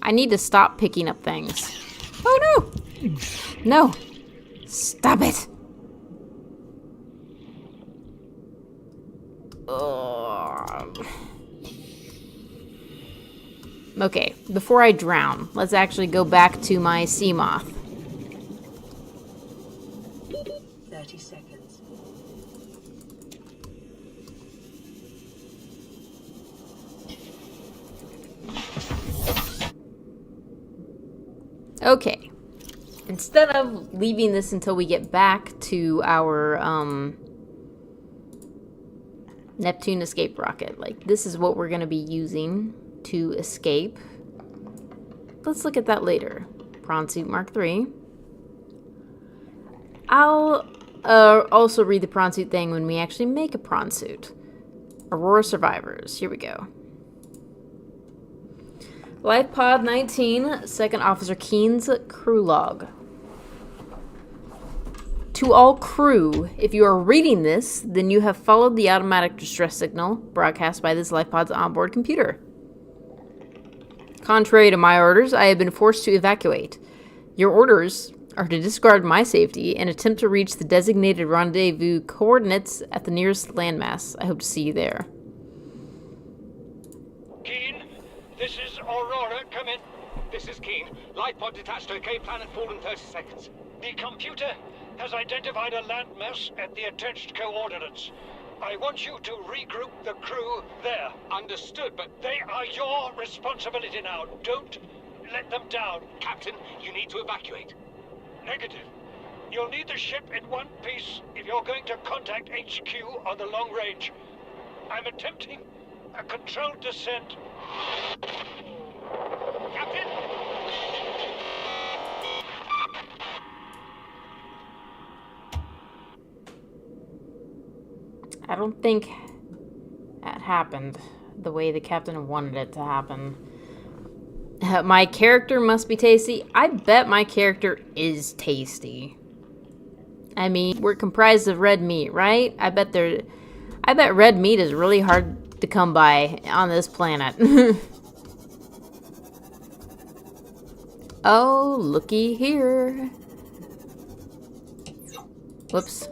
S1: I need to stop picking up things. Oh no! No! Stop it! Okay, before I drown, let's actually go back to my Sea Moth.
S2: 30 seconds.
S1: Okay. Instead of leaving this until we get back to our Neptune escape rocket, like this is what we're going to be using to escape. Let's look at that later. Prawn Suit Mark III. I'll also read the prawn suit thing when we actually make a prawn suit. Aurora survivors. Here we go. Life Pod 19, Second Officer Keen's crew log. To all crew, if you are reading this, then you have followed the automatic distress signal broadcast by this Life Pod's onboard computer. Contrary to my orders, I have been forced to evacuate. Your orders are to discard my safety and attempt to reach the designated rendezvous coordinates at the nearest landmass. I hope to see you there.
S4: Keen, this is Aurora. Come in.
S6: This is Keen. Light pod detached to Cape Planet fall in 30 seconds.
S4: The computer has identified a landmass at the attached coordinates. I want you to regroup the crew there.
S6: Understood, but
S4: They are your responsibility now. Don't let them down.
S6: Captain, you need to evacuate.
S4: Negative. You'll need the ship in one piece if you're going to contact HQ on the long range. I'm attempting a controlled descent.
S6: Captain!
S1: I don't think that happened the way the captain wanted it to happen. My character must be tasty. I bet my character is tasty. I mean, we're comprised of red meat, right? I bet red meat is really hard to come by on this planet. Oh, looky here. Whoops.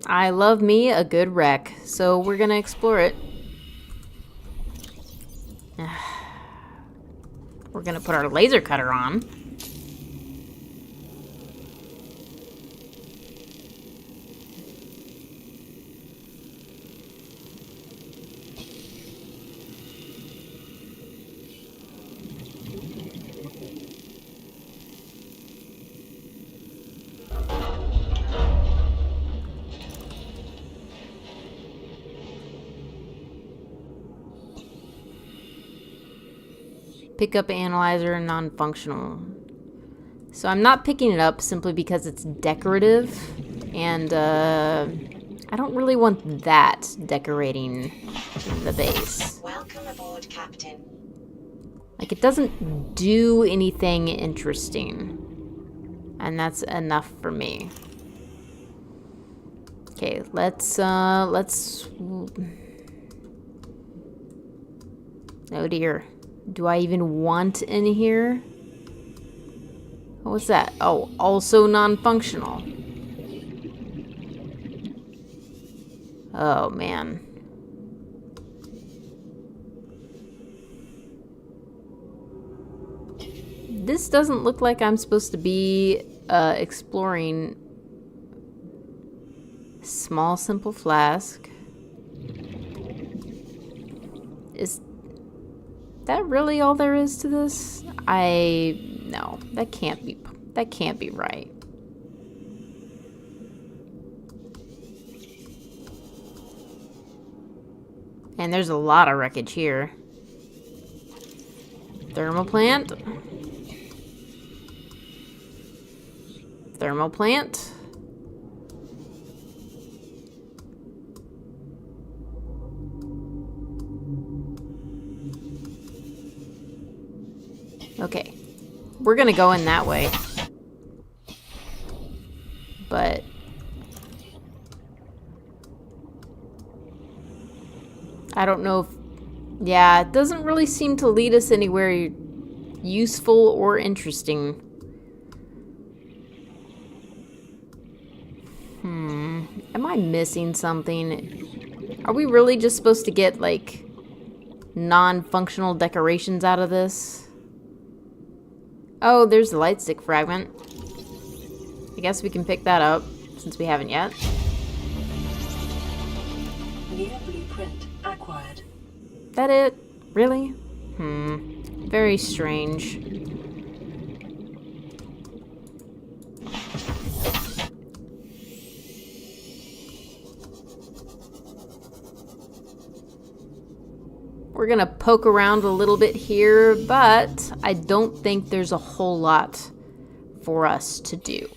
S1: I love me a good wreck, so we're gonna explore it. We're gonna put our laser cutter on. Pick up analyzer, non-functional. So I'm not picking it up simply because it's decorative, and I don't really want that decorating the base.
S2: Welcome aboard, Captain.
S1: Like, it doesn't do anything interesting. And that's enough for me. Okay, let's oh dear. Do I even want in here? What's that? Oh, also non-functional. Oh, man. This doesn't look like I'm supposed to be exploring. Small, simple flask. Is that really all there is to this? No, that can't be right. And there's a lot of wreckage here. Thermal plant. Thermal plant. Okay. We're gonna go in that way. But I don't know if... Yeah, it doesn't really seem to lead us anywhere useful or interesting. Am I missing something? Are we really just supposed to get, like, non-functional decorations out of this? Oh, there's the light stick fragment. I guess we can pick that up, since we haven't yet.
S2: New blueprint acquired.
S1: That it? Really? Very strange. We're gonna poke around a little bit here, but I don't think there's a whole lot for us to do.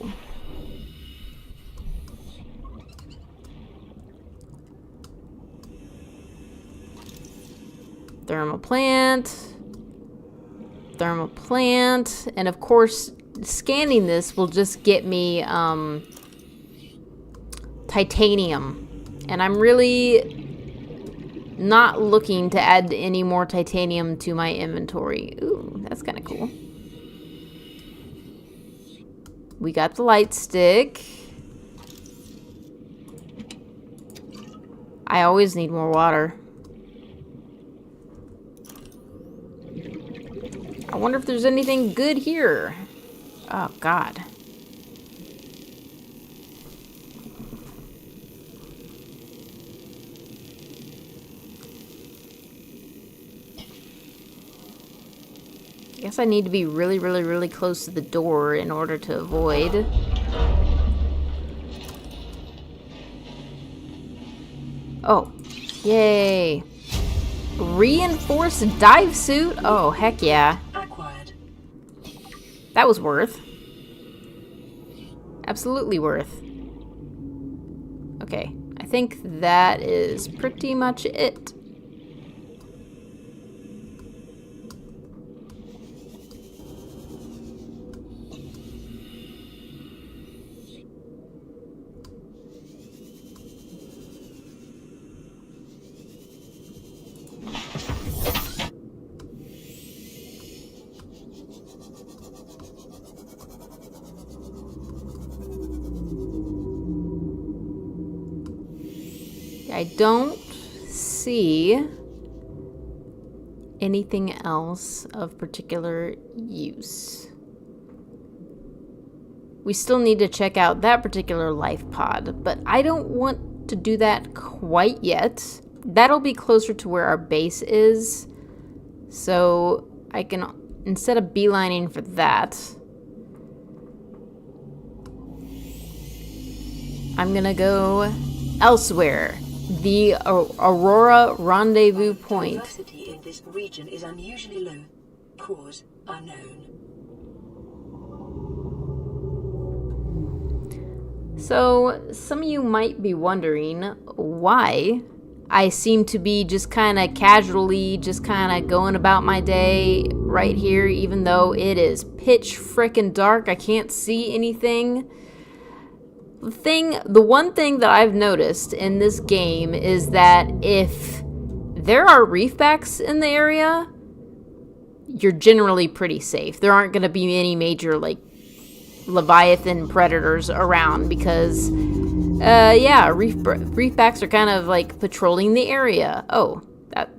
S1: Thermal plant, and of course, scanning this will just get me titanium, and I'm really not looking to add any more titanium to my inventory. Ooh, that's kind of cool. We got the light stick. I always need more water. I wonder if there's anything good here. Oh, God. I guess I need to be really, really, really close to the door in order to avoid. Oh, yay. Reinforced dive suit? Oh, heck yeah.
S2: Acquired.
S1: That was worth. Absolutely worth. Okay, I think that is pretty much it. I don't see anything else of particular use. We still need to check out that particular life pod, but I don't want to do that quite yet. That'll be closer to where our base is, so I can, instead of beelining for that, I'm gonna go elsewhere. The Aurora rendezvous point.
S2: Velocity in this region is unusually low. cause unknown.
S1: So, some of you might be wondering why I seem to be just kind of casually just kind of going about my day right here, even though it is pitch frickin' dark. I can't see anything. The one thing that I've noticed in this game is that if there are reefbacks in the area, you're generally pretty safe. There aren't going to be any major, like, Leviathan predators around because, reefbacks are kind of, like, patrolling the area. Oh,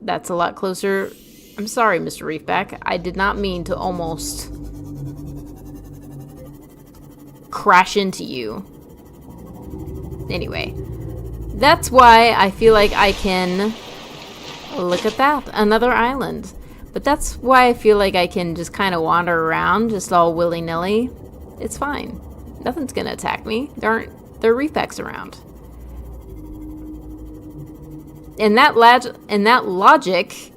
S1: that's a lot closer. I'm sorry, Mr. Reefback. I did not mean to almost crash into you. Anyway, that's why I feel like I can... Look at that, another island. But that's why I feel like I can just kind of wander around, just all willy-nilly. It's fine. Nothing's gonna attack me. There are reefbacks around. And that logic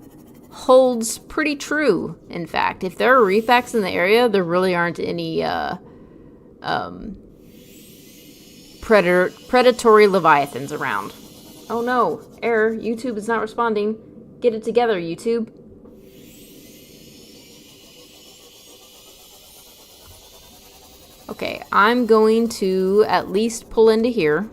S1: holds pretty true, in fact. If there are reefbacks in the area, there really aren't any predatory leviathans around. Oh no, error. YouTube is not responding. Get it together, YouTube. Okay, I'm going to at least pull into here.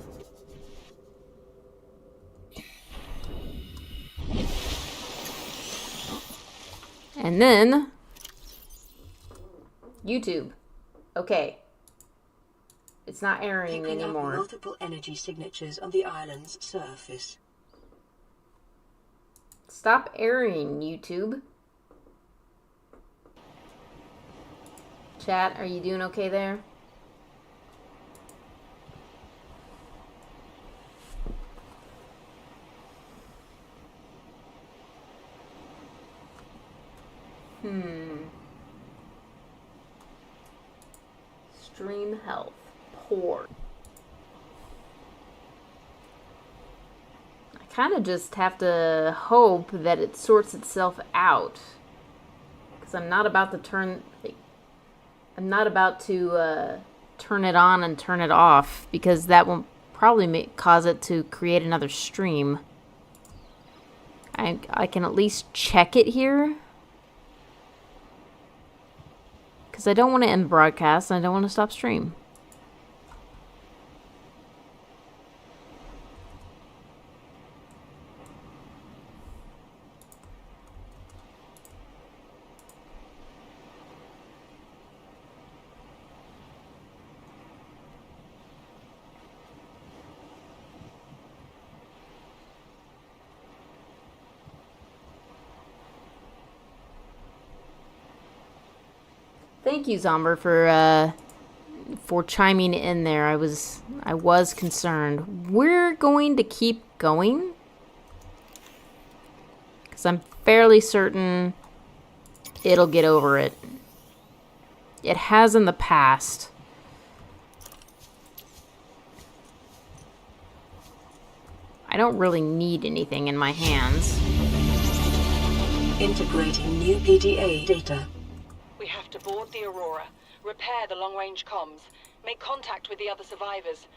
S1: And then YouTube. Okay. It's not erroring
S2: Picking up
S1: anymore.
S2: multiple energy signatures on the island's surface.
S1: Stop erroring, YouTube. Chat, are you doing okay there? Stream health. Poor. I kind of just have to hope that it sorts itself out. Because I'm not about to turn... I'm not about to turn it on and turn it off. Because that will probably cause it to create another stream. I can at least check it here. Because I don't want to end the broadcast and I don't want to stop stream. Thank you, Zomber, for chiming in there. I was concerned. We're going to keep going, because I'm fairly certain it'll get over it. It has in the past. I don't really need anything in my hands.
S2: Integrating new PDA data.
S7: We have to board the Aurora, repair the long-range comms, make contact with the other survivors.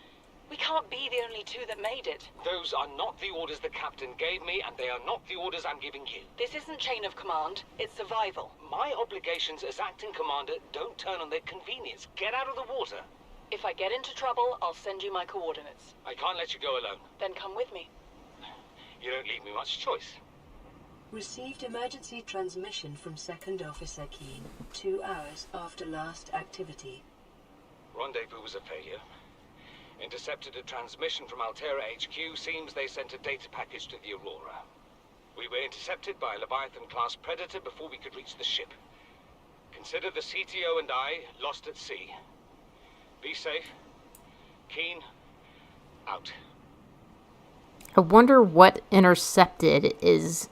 S7: We can't be the only two that made it.
S6: Those are not the orders the captain gave me, and they are not the orders I'm giving you.
S7: This isn't chain of command, it's survival.
S6: My obligations as acting commander don't turn on their convenience. Get out of the water.
S7: If I get into trouble, I'll send you my coordinates.
S6: I can't let you go alone.
S7: Then come with me.
S6: You don't leave me much choice.
S2: Received emergency transmission from Second Officer Keen 2 hours after last activity.
S6: Rendezvous was a failure. Intercepted a transmission from Altera HQ. Seems they sent a data package to the Aurora. We were intercepted by a Leviathan-class predator before we could reach the ship. Consider the CTO and I lost at sea. Be safe. Keen, out.
S1: I wonder what intercepted is,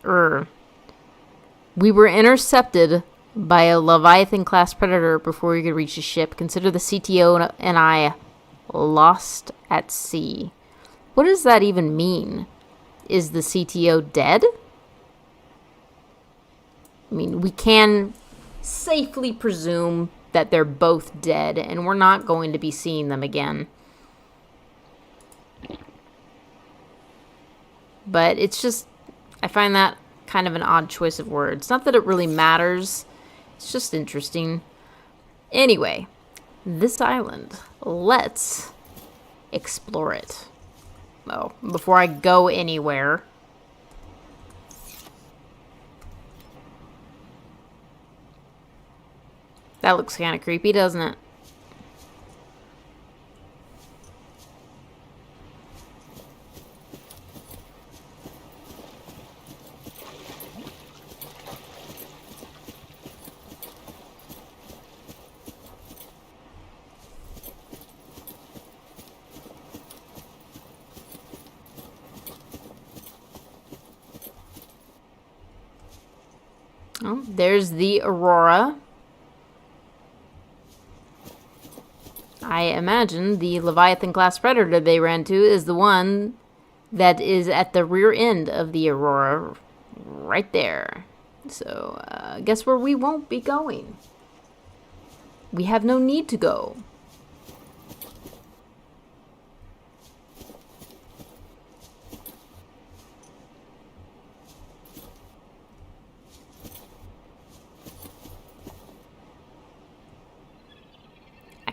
S1: we were intercepted by a Leviathan-class predator before we could reach the ship. Consider the CTO and I lost at sea. What does that even mean? Is the CTO dead? I mean, we can safely presume that they're both dead, and we're not going to be seeing them again. But it's just, I find that kind of an odd choice of words. Not that it really matters, it's just interesting. Anyway, this island, let's explore it. Oh, before I go anywhere, that looks kind of creepy, doesn't it? Oh, there's the Aurora. I imagine the Leviathan-class predator they ran to is the one that is at the rear end of the Aurora, right there. So, guess where we won't be going? We have no need to go.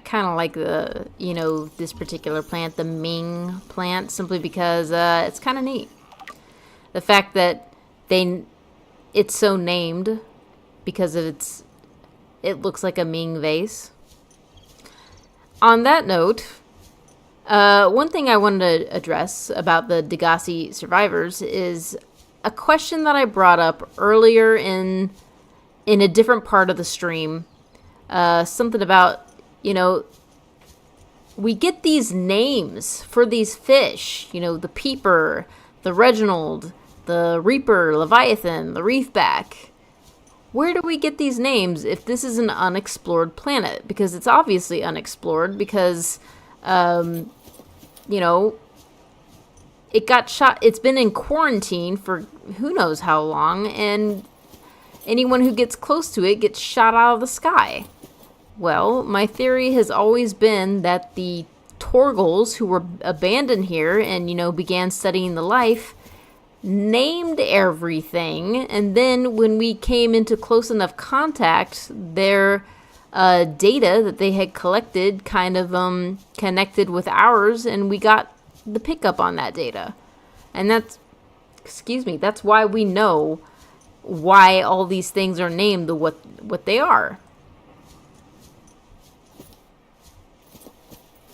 S1: Kind of like the, you know, this particular plant, the Ming plant, simply because it's kind of neat. The fact that it's so named because of it looks like a Ming vase. On that note, one thing I wanted to address about the Degasi survivors is a question that I brought up earlier in a different part of the stream. Something about, you know, we get these names for these fish, you know, the Peeper, the Reginald, the Reaper, Leviathan, the Reefback. Where do we get these names if this is an unexplored planet? Because it's obviously unexplored because, you know, it's been in quarantine for who knows how long, and anyone who gets close to it gets shot out of the sky. Well, my theory has always been that the Torgals who were abandoned here and, you know, began studying the life, named everything, and then when we came into close enough contact, their data that they had collected kind of connected with ours, and we got the pickup on that data. And that's why we know why all these things are named what they are.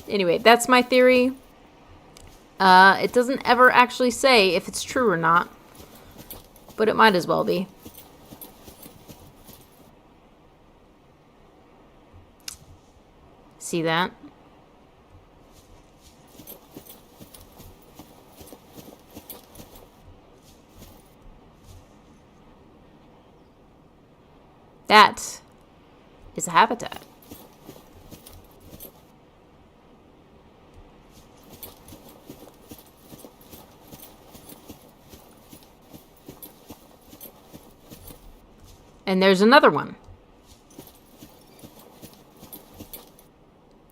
S1: Anyway, that's my theory. It doesn't ever actually say if it's true or not, but it might as well be. See that? That is a habitat. And there's another one.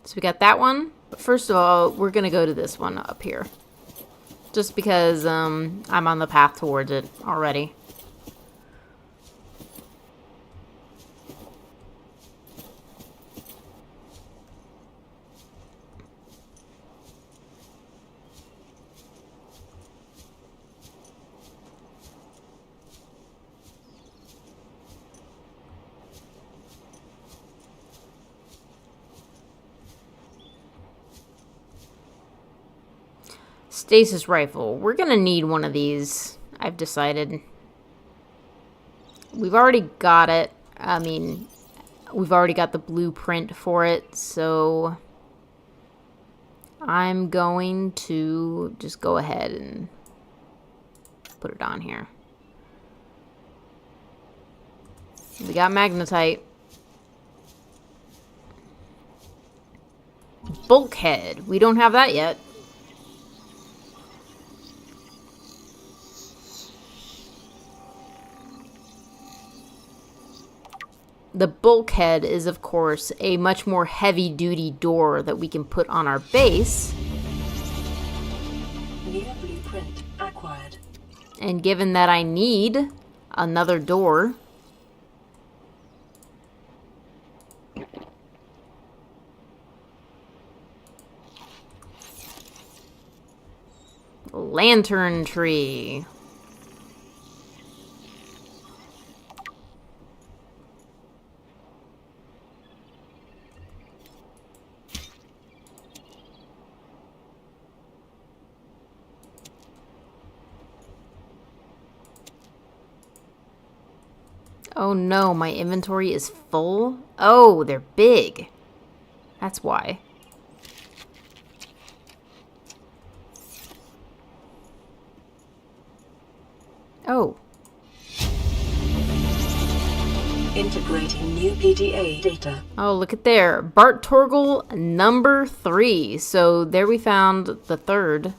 S1: So we got that one. But first of all, we're going to go to this one up here. Just because I'm on the path towards it already. Stasis rifle. We're gonna need one of these, I've decided. We've already got it. I mean, we've already got the blueprint for it, so I'm going to just go ahead and put it on here. We got magnetite. Bulkhead. We don't have that yet. The bulkhead is, of course, a much more heavy-duty door that we can put on our base.
S2: New blueprint acquired.
S1: And given that I need another door, lantern tree. Oh no, my inventory is full? Oh, they're big. That's why. Oh.
S2: Integrating new PDA data.
S1: Oh, look at there. Bart Torgal number 3. So there we found the third.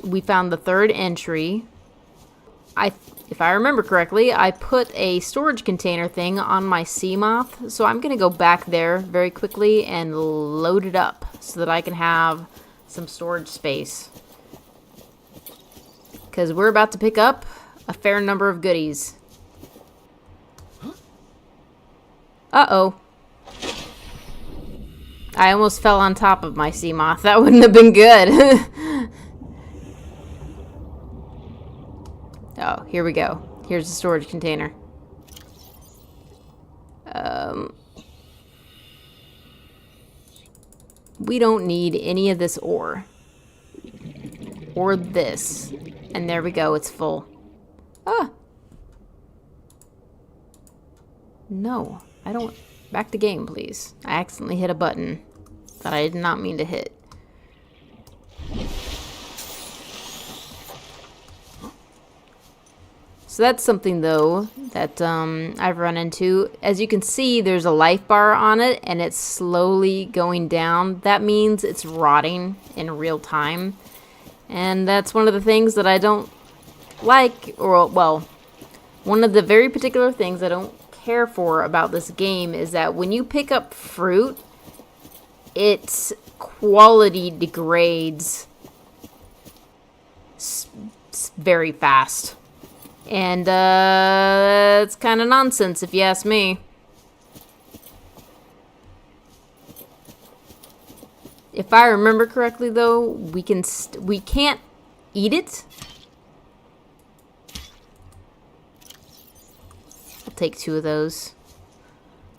S1: We found the third entry. If I remember correctly, I put a storage container thing on my Sea Moth, so I'm going to go back there very quickly and load it up so that I can have some storage space. Because we're about to pick up a fair number of goodies. Uh-oh. I almost fell on top of my Sea Moth. That wouldn't have been good. Oh, here we go. Here's the storage container. We don't need any of this ore. Or this. And there we go, it's full. Ah! No, I don't... Back to game, please. I accidentally hit a button that I did not mean to hit. So that's something, though, that I've run into. As you can see, there's a life bar on it, and it's slowly going down. That means it's rotting in real time. And that's one of the things that I don't like, or, well, one of the very particular things I don't care for about this game is that when you pick up fruit, its quality degrades very fast. And it's kind of nonsense if you ask me. If I remember correctly, though, we can't eat it. I'll take 2 of those.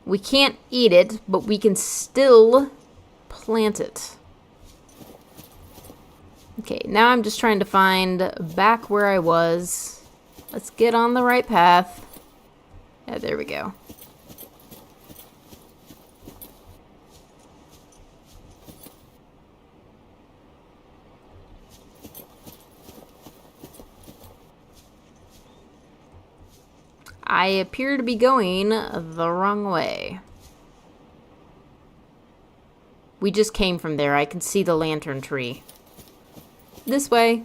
S1: We can't eat it, but we can still plant it. Okay, now I'm just trying to find back where I was. Let's get on the right path. Yeah, there we go. I appear to be going the wrong way. We just came from there. I can see the lantern tree. This way.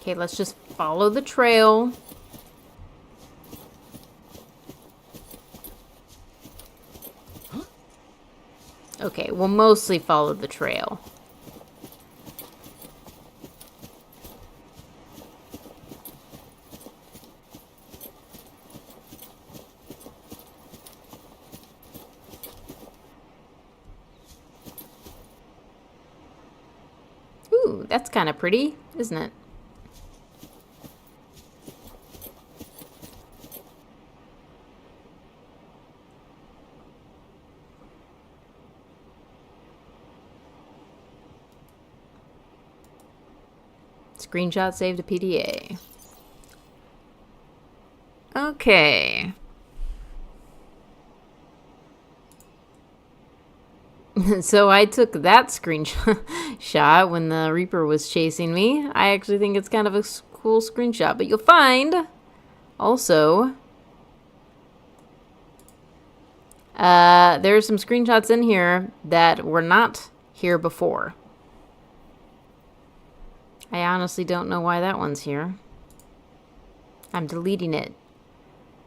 S1: Okay, let's just follow the trail. Okay, we'll mostly follow the trail. Ooh, that's kind of pretty, isn't it? Screenshot saved to PDA. Okay. So I took that screenshot when the Reaper was chasing me. I actually think it's kind of a cool screenshot, but you'll find also there are some screenshots in here that were not here before. I honestly don't know why that one's here. I'm deleting it.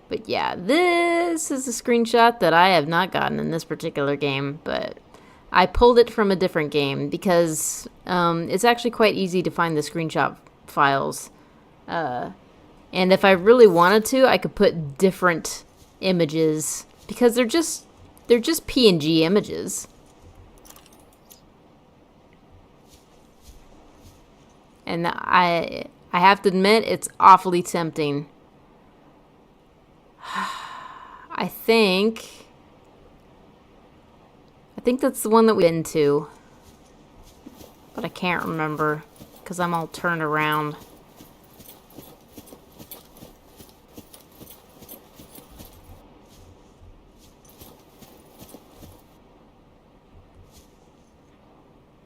S1: But yeah, this is a screenshot that I have not gotten in this particular game, but I pulled it from a different game because it's actually quite easy to find the screenshot files. And if I really wanted to, I could put different images because they're just PNG images. And I have to admit, it's awfully tempting. I think that's the one that we've been to, but I can't remember because I'm all turned around.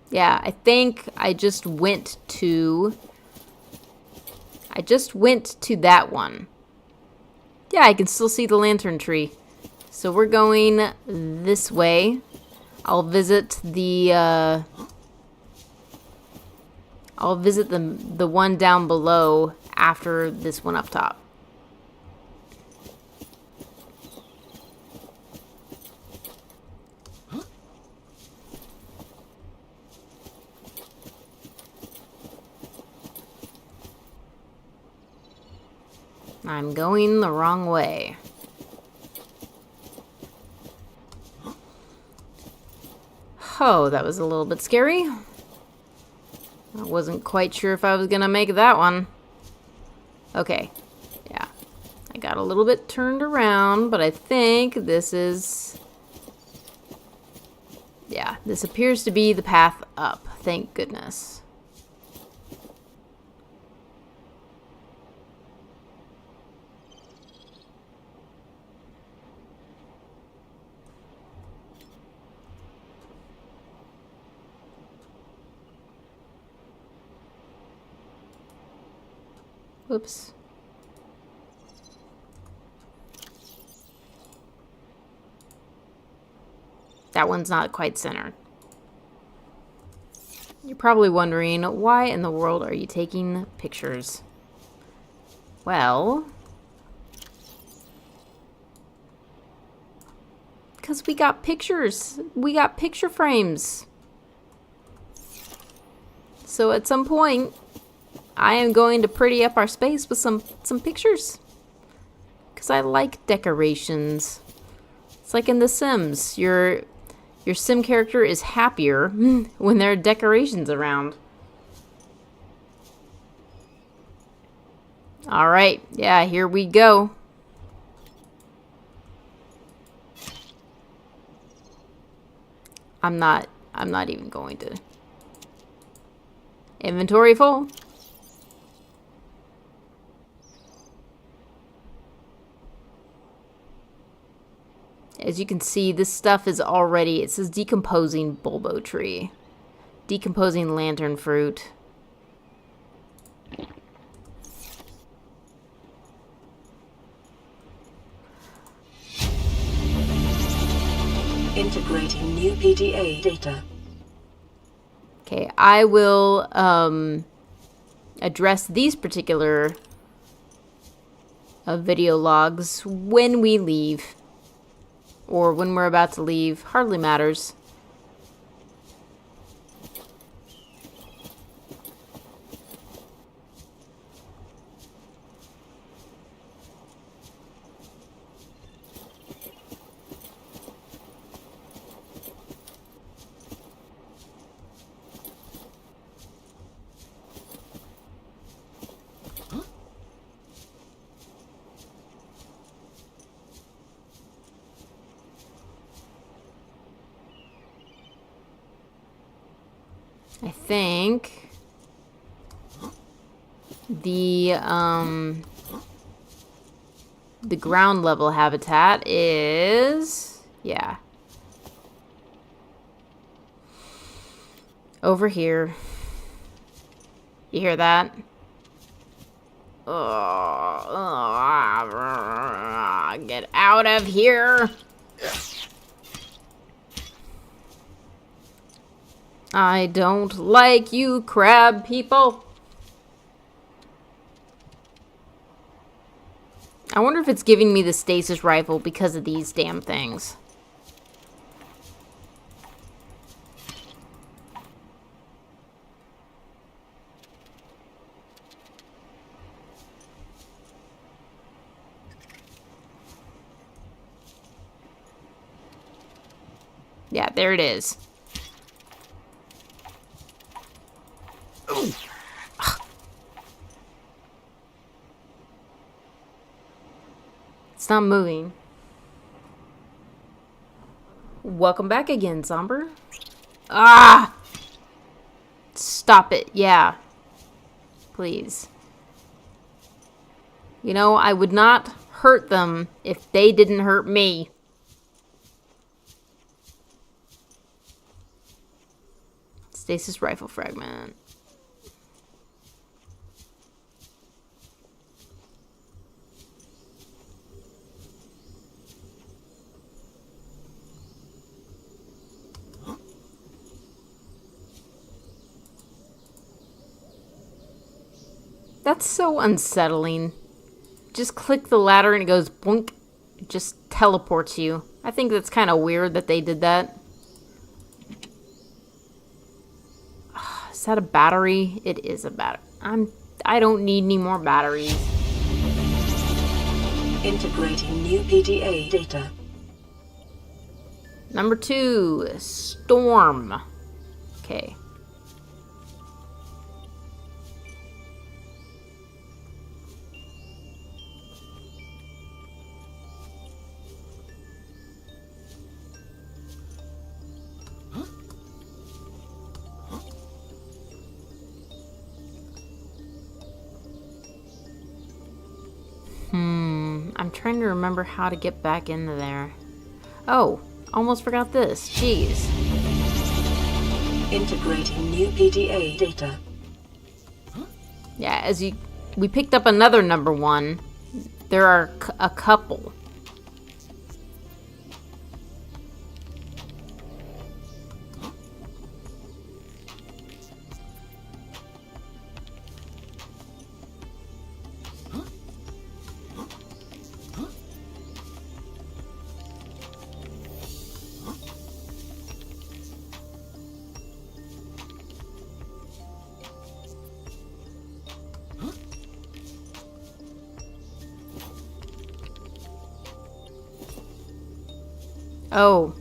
S1: Yeah, I think I just went to that one. Yeah, I can still see the lantern tree. So we're going this way. I'll visit the one down below after this one up top. I'm going the wrong way. Oh, that was a little bit scary. I wasn't quite sure if I was gonna make that one. Okay, yeah. I got a little bit turned around, but I think this is... Yeah, this appears to be the path up. Thank goodness. Whoops. That one's not quite centered. You're probably wondering, why in the world are you taking pictures? Well, because we got pictures. We got picture frames. So at some point, I am going to pretty up our space with some pictures. Because I like decorations. It's like in The Sims. Your sim character is happier when there are decorations around. Alright, yeah, here we go. I'm not even going to. Inventory full. As you can see, this stuff is already, it says decomposing bulbo tree. Decomposing lantern fruit.
S2: Integrating new PDA data.
S1: Okay, I will address these particular video logs when we leave. Or when we're about to leave. Hardly matters. I think The ground level habitat is, yeah, over here. You hear that? Get out of here. I don't like you crab people. I wonder if it's giving me the stasis rifle because of these damn things. Yeah, there it is. It's not moving. Welcome back again, Zomber. Ah! Stop it, yeah. Please. You know, I would not hurt them if they didn't hurt me. Stasis rifle fragment. That's so unsettling. Just click the ladder and it goes boink. It just teleports you. I think that's kind of weird that they did that. Is that a battery? It is a battery. I don't need any more batteries.
S2: Integrating new PDA data.
S1: Number 2, storm. Okay. I'm trying to remember how to get back into there. Oh, almost forgot this. Jeez.
S2: Integrating new PDA data.
S1: Yeah, we picked up another number 1. There are a couple. Oh,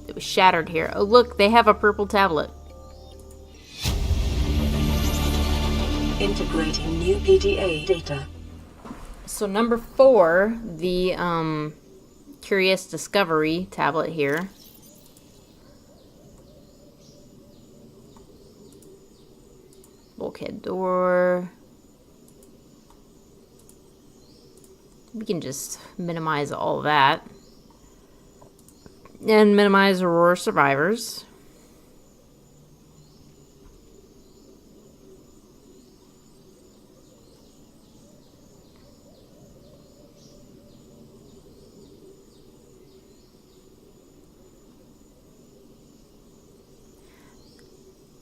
S1: it was shattered here. Oh, look, they have a purple tablet.
S2: Integrating new PDA data.
S1: So number 4, the Curious Discovery tablet here. Bulkhead door. We can just minimize all that. And minimize Aurora survivors.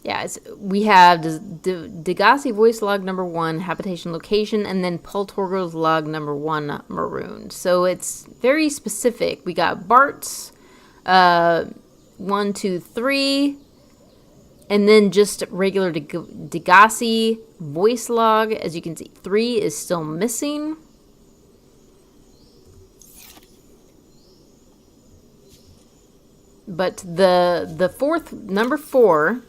S1: Yeah, we have Degasi voice log number 1, habitation location, and then Paul Torgo's log number 1, marooned. So it's very specific. We got Bart's 1, 2, 3, and then just regular Degasi voice log. As you can see, 3 is still missing. But the fourth, number 4,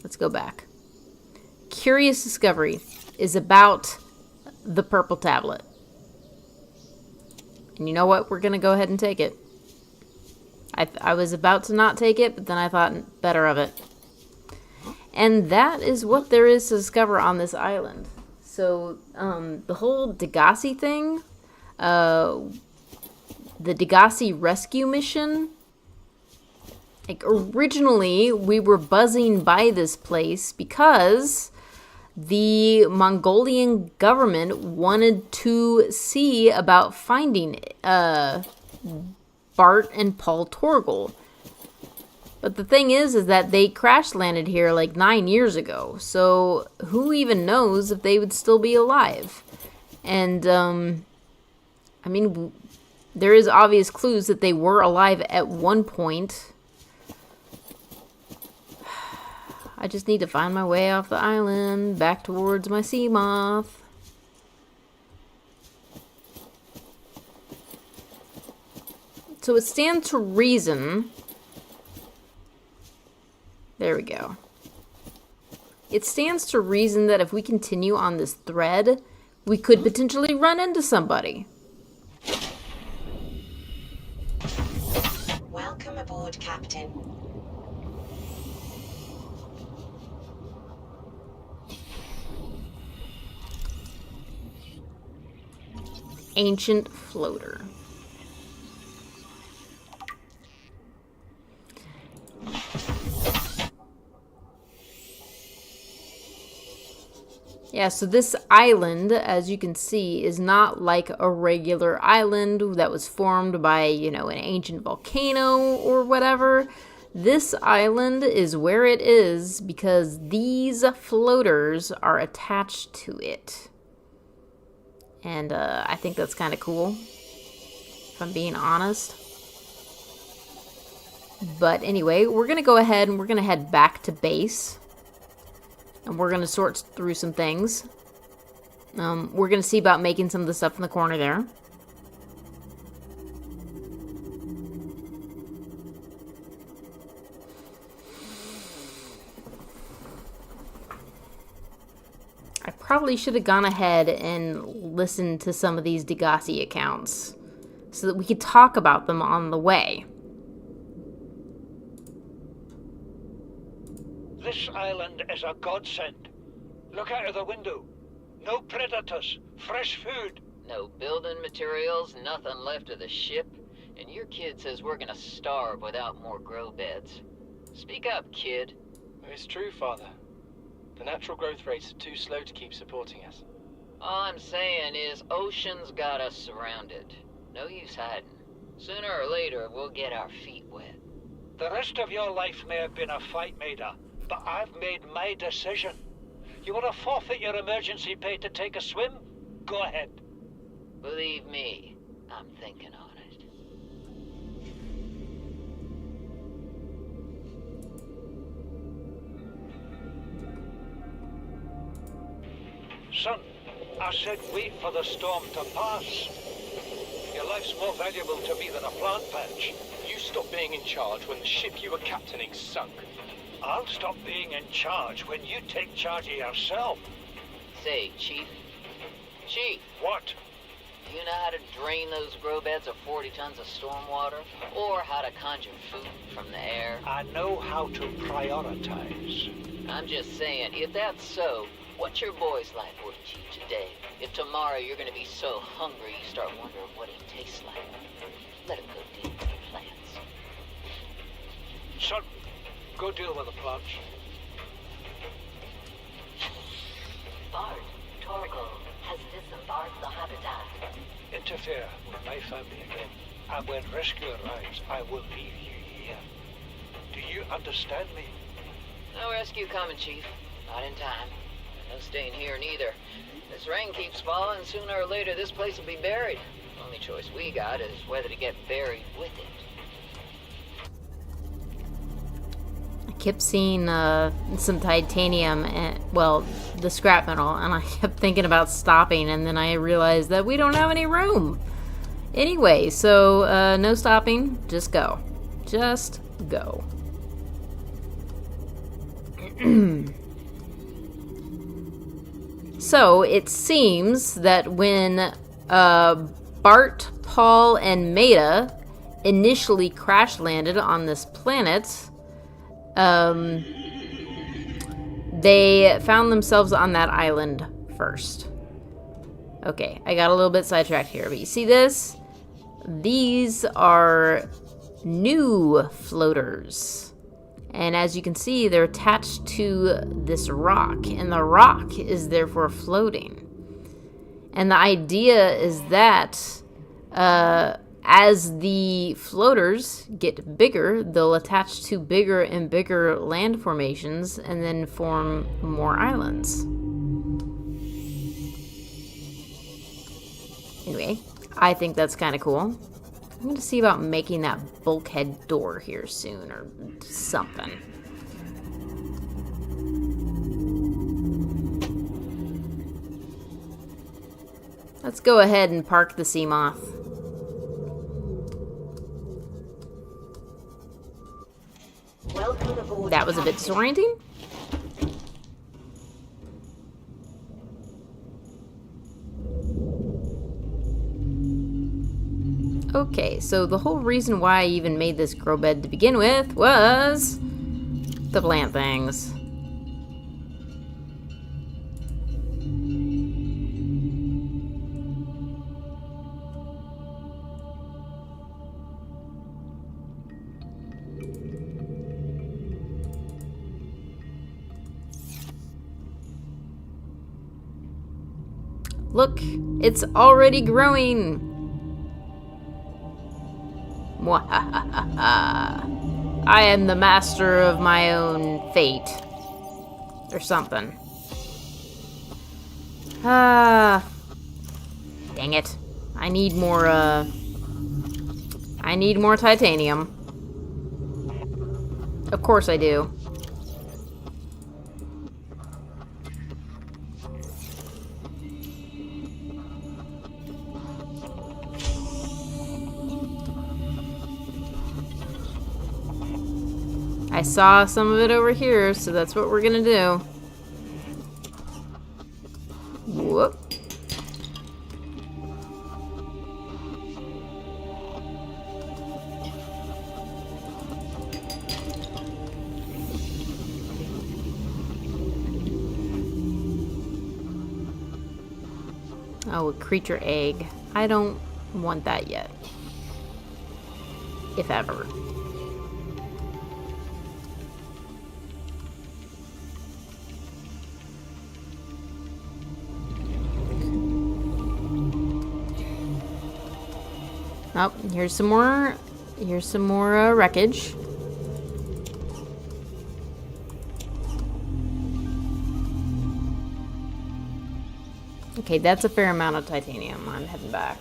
S1: let's go back. Curious Discovery is about the purple tablet. And you know what? We're going to go ahead and take it. I was about to not take it, but then I thought better of it. And that is what there is to discover on this island. So, the whole Degasi thing, the Degasi rescue mission, like, originally we were buzzing by this place because the Mongolian government wanted to see about finding Bart and Paul Torgal. But the thing is that they crash landed here like 9 years ago. So who even knows if they would still be alive? And, I mean, there is obvious clues that they were alive at one point. I just need to find my way off the island, back towards my Sea Moth. So it stands to reason... There we go. It stands to reason that if we continue on this thread, we could potentially run into somebody.
S8: Welcome aboard, Captain.
S1: Ancient floater. Yeah, so this island, as you can see, is not like a regular island that was formed by, you know, an ancient volcano or whatever. This island is where it is because these floaters are attached to it. And I think that's kind of cool, if I'm being honest. But anyway, we're going to go ahead and we're going to head back to base. And we're going to sort through some things. We're going to see about making some of the stuff in the corner there. I probably should have gone ahead and listened to some of these Degasi accounts so that we could talk about them on the way.
S4: This island is a godsend. Look out of the window. No predators, fresh food.
S5: No building materials, nothing left of the ship, and your kid says we're gonna starve without more grow beds. Speak up, kid.
S3: It's true, Father. The natural growth rates are too slow to keep supporting us.
S5: All I'm saying is ocean's got us surrounded. No use hiding. Sooner or later, we'll get our feet wet.
S4: The rest of your life may have been a fight, Maida, but I've made my decision. You want to forfeit your emergency pay to take a swim? Go ahead.
S5: Believe me, I'm thinking on it.
S4: Son, I said wait for the storm to pass. Your life's more valuable to me than a plant patch.
S3: You stopped being in charge when the ship you were captaining sunk.
S4: I'll stop being in charge when you take charge of yourself.
S5: Say, Chief. Chief,
S4: What?
S5: do you know how to drain those grow beds of 40 tons of storm water? Or how to conjure food from the air?
S4: I know how to prioritize.
S5: I'm just saying, if that's so, what's your boy's life worth to you today? If tomorrow you're gonna be so hungry you start wondering what he tastes like. Let him go deal with your plans.
S4: Son, go deal with the plants.
S8: Bart, Torgal has disembarked the habitat.
S4: Interfere with my family again, and when rescue arrives, I will leave you here. Do you understand me?
S5: No rescue coming, Chief. Not in time. No staying here neither. This rain keeps falling, sooner or later this place will be buried. Only choice we got is whether to get buried with it.
S1: I kept seeing some titanium, and, well, the scrap metal, and I kept thinking about stopping, and then I realized that we don't have any room. Anyway, so no stopping, just go. Just go. So, it seems that when Bart, Paul, and Maida initially crash landed on this planet, They found themselves on that island first. Okay, I got a little bit sidetracked here, but you see this? These are new floaters. And as you can see, they're attached to this rock, and the rock is therefore floating. And the idea is that as the floaters get bigger, they'll attach to bigger and bigger land formations and then form more islands. Anyway, I think that's kind of cool. I'm going to see about making that bulkhead door here soon or something. Let's go ahead and park the Sea Moth.
S8: Welcome aboard.
S1: That was a bit disorienting. Okay, so the whole reason why I even made this grow bed to begin with was the plant things. Look, it's already growing. I am the master of my own fate. Or something. Dang it. I need more titanium. Of course I do. I saw some of it over here, so that's what we're gonna do. Whoop. Oh, a creature egg. I don't want that yet. If ever. Oh, here's some more wreckage. Okay, that's a fair amount of titanium. I'm heading back.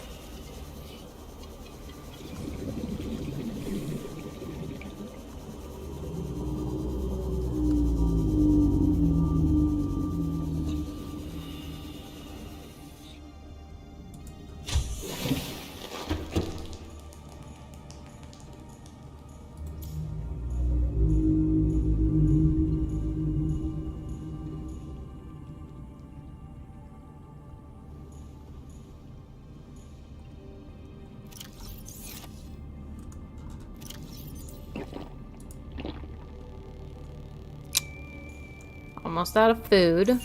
S1: Almost out of food.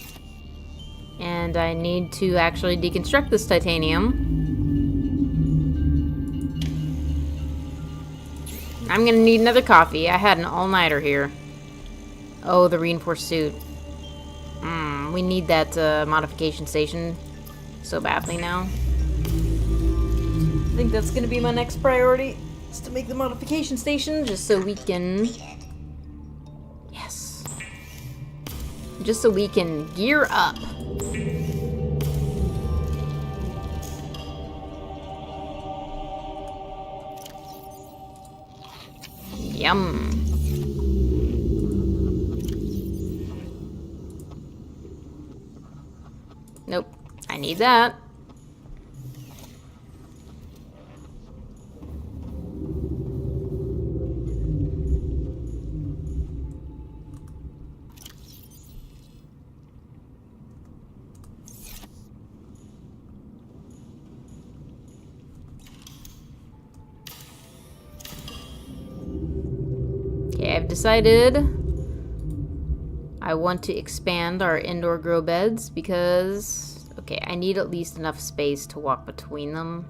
S1: And I need to actually deconstruct this titanium. I'm gonna need another coffee. I had an all-nighter here. Oh, the reinforced suit. We need that modification station so badly now. I think that's gonna be my next priority, is to make the modification station just so we can... Yes. Just so we can gear up. Yum. Nope. I need that. Okay, I've decided I want to expand our indoor grow beds because, okay, I need at least enough space to walk between them.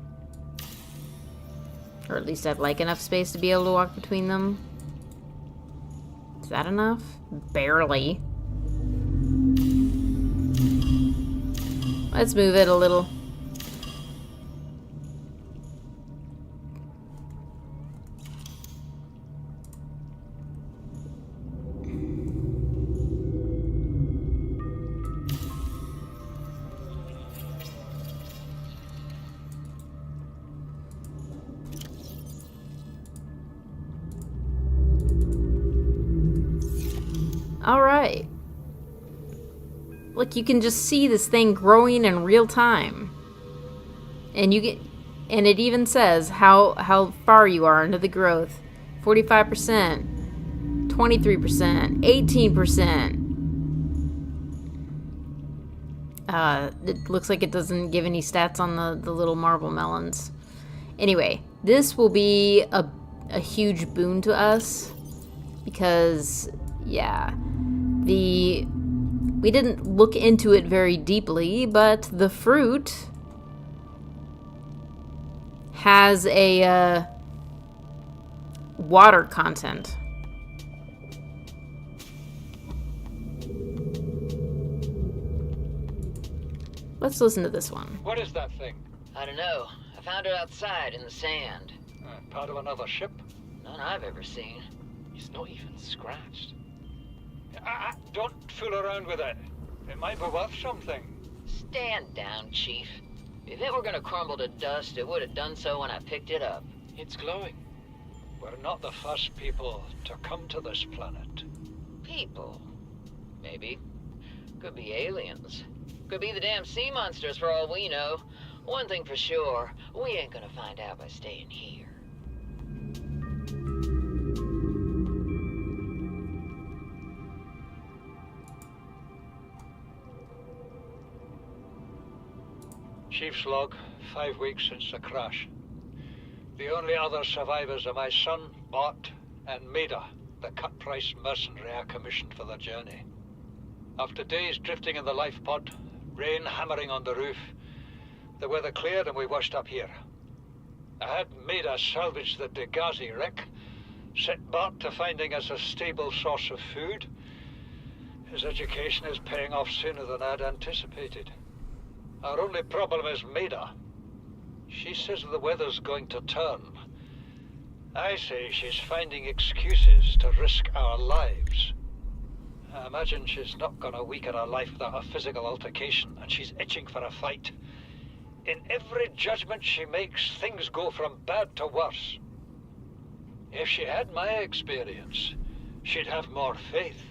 S1: Or at least I'd like enough space to be able to walk between them. Is that enough? Barely. Let's move it a little. All right. Look, you can just see this thing growing in real time. And it even says how far you are into the growth. 45%, 23%, 18%. It looks like it doesn't give any stats on the little marble melons. Anyway, this will be a huge boon to us because, yeah, we didn't look into it very deeply, but the fruit has a water content. Let's listen to this one.
S4: What is that thing?
S5: I don't know. I found it outside in the sand.
S4: Part of another ship?
S5: None I've ever seen.
S3: It's not even scratched.
S4: Don't fool around with it. It might be worth something.
S5: Stand down, Chief. If it were gonna crumble to dust, it would have done so when I picked it up.
S3: It's glowing.
S4: We're not the first people to come to this planet.
S5: People. Maybe. Could be aliens. Could be the damn sea monsters for all we know. One thing for sure, we ain't gonna find out by staying here.
S4: Chief's log, 5 weeks since the crash. The only other survivors are my son, Bart, and Maida, the cut-price mercenary I commissioned for the journey. After days drifting in the life pod, rain hammering on the roof, the weather cleared and we washed up here. I had Maida salvage the Degasi wreck, set Bart to finding us a stable source of food. His education is paying off sooner than I'd anticipated. Our only problem is Maida. She says the weather's going to turn. I say she's finding excuses to risk our lives. I imagine she's not gonna weaken her life without a physical altercation, and she's itching for a fight. In every judgment she makes, things go from bad to worse. If she had my experience, she'd have more faith.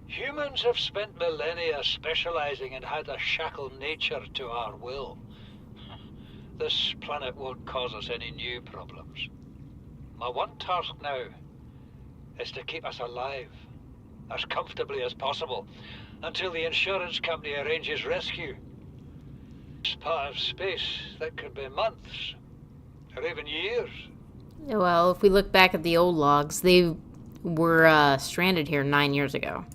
S4: Humans have spent millennia specializing in how to shackle nature to our will. This planet won't cause us any new problems. My one task now is to keep us alive, as comfortably as possible, until the insurance company arranges rescue. This part of space, that could be months, or even years.
S1: Well, if we look back at the old logs, they were stranded here 9 years ago.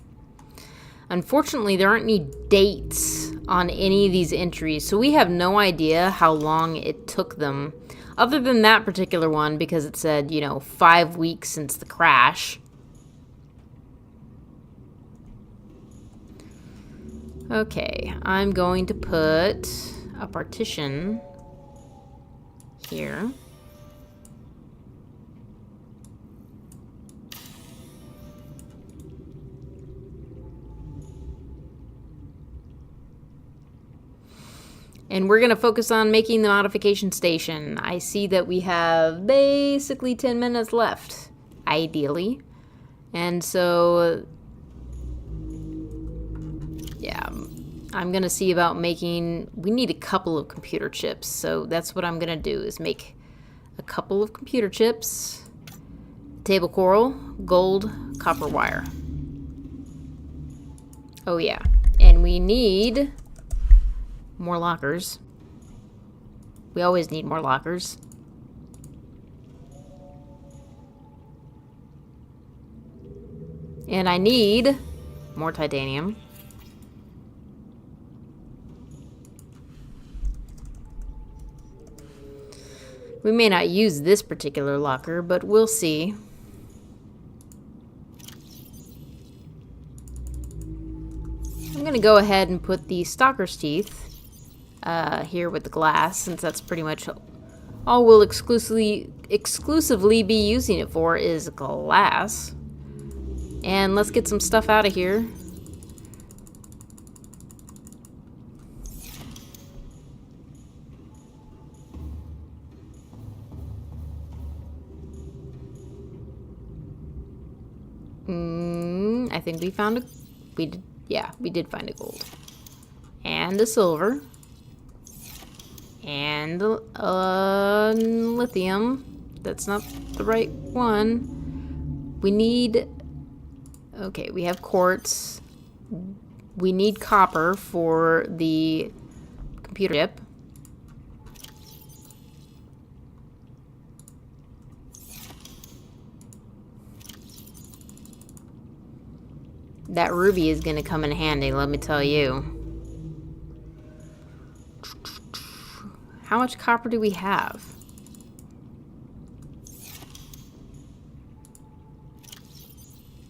S1: Unfortunately, there aren't any dates on any of these entries, so we have no idea how long it took them, other than that particular one, because it said, 5 weeks since the crash. Okay, I'm going to put a partition here. And we're going to focus on making the modification station. I see that we have basically 10 minutes left, ideally. And so, yeah, I'm going to see about making... We need a couple of computer chips. So that's what I'm going to do, is make a couple of computer chips. Table coral, gold, copper wire. Oh, yeah. And we need... more lockers. We always need more lockers. And I need more titanium. We may not use this particular locker, but we'll see. I'm gonna go ahead and put the stalker's teeth here with the glass, since that's pretty much all we'll exclusively be using it for is glass. And let's get some stuff out of here. I think we found we did find a gold. And a silver. And lithium. That's not the right one. We need... Okay, we have quartz. We need copper for the computer chip. That ruby is going to come in handy, let me tell you. How much copper do we have?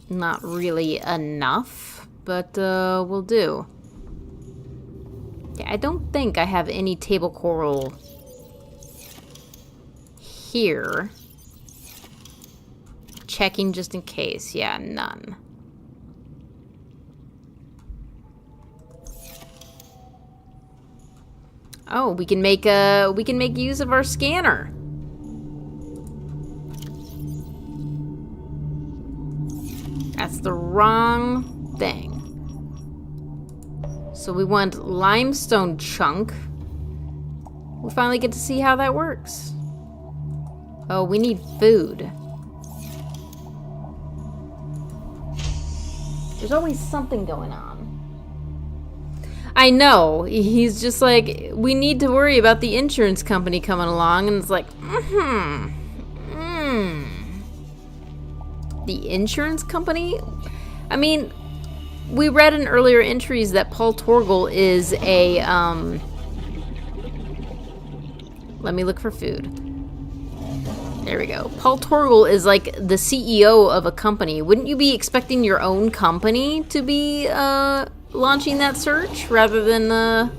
S1: Not really enough, but we'll do. Yeah, I don't think I have any table coral here. Checking just in case. Yeah, none. Oh, we can make use of our scanner. That's the wrong thing. So we want limestone chunk. We finally get to see how that works. Oh, we need food. There's always something going on. I know. He's just like, we need to worry about the insurance company coming along, and it's like, The insurance company? I mean, we read in earlier entries that Paul Torgal is a, let me look for food. There we go. Paul Torgal is like the CEO of a company. Wouldn't you be expecting your own company to be, launching that search rather than an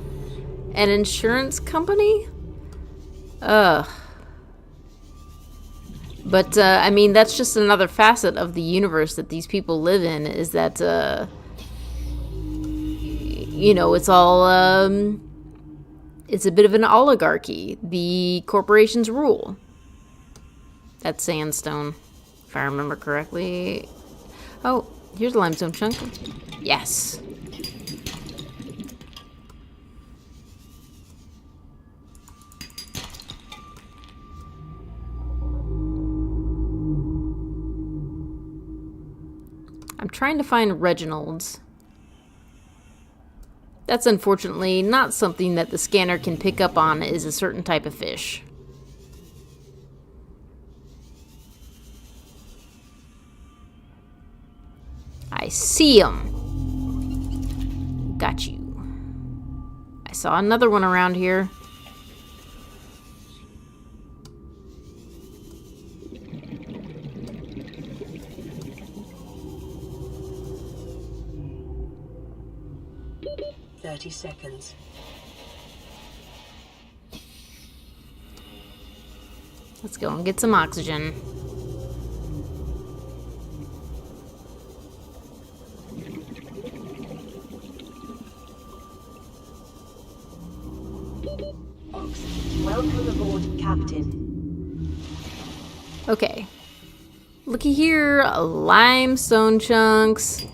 S1: insurance company? But I mean, that's just another facet of the universe that these people live in, is that you know, it's all it's a bit of an oligarchy. The corporations rule. That's sandstone, if I remember correctly. Oh, here's a limestone chunk. Yes. I'm trying to find Reginald's. That's unfortunately not something that the scanner can pick up on is a certain type of fish. I see him. Got you. I saw another one around here.
S2: Seconds.
S1: Let's go and get some oxygen.
S8: Welcome aboard, Captain.
S1: Okay. Looky here, limestone chunks.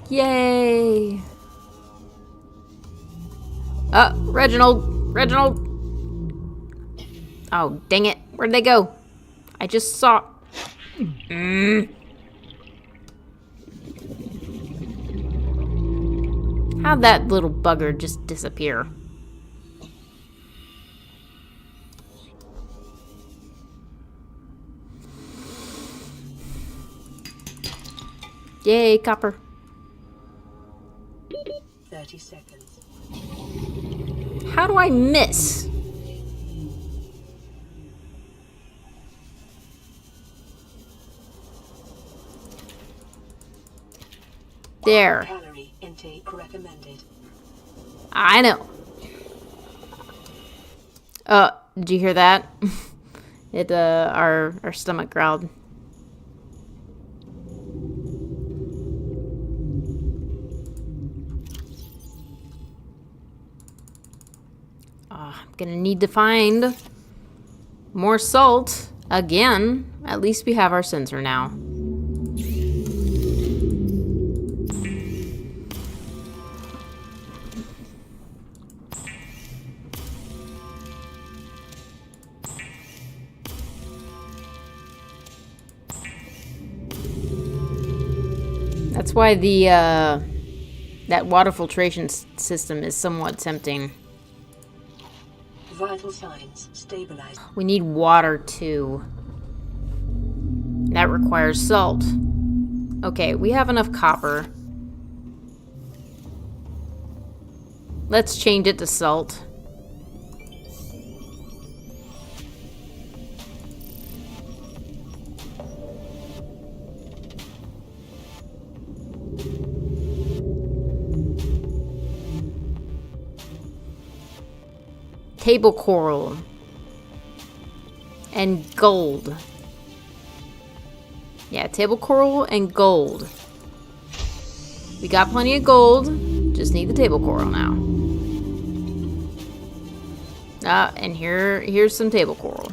S1: Yay! Reginald! Oh, dang it. Where'd they go? I just saw... How'd that little bugger just disappear? Yay, copper.
S2: 30 seconds.
S1: How do I miss? There.
S2: Calorie intake recommended.
S1: I know. Did you hear that? It our stomach growled. I'm gonna need to find more salt again. At least we have our sensor now. That's why the that water filtration system is somewhat tempting.
S2: Vital signs stabilized.
S1: We need water too. That requires salt. Okay, we have enough copper. Let's change it to salt. Table coral and gold. Yeah, table coral and gold. We got plenty of gold, just need the table coral now. And here's some table coral.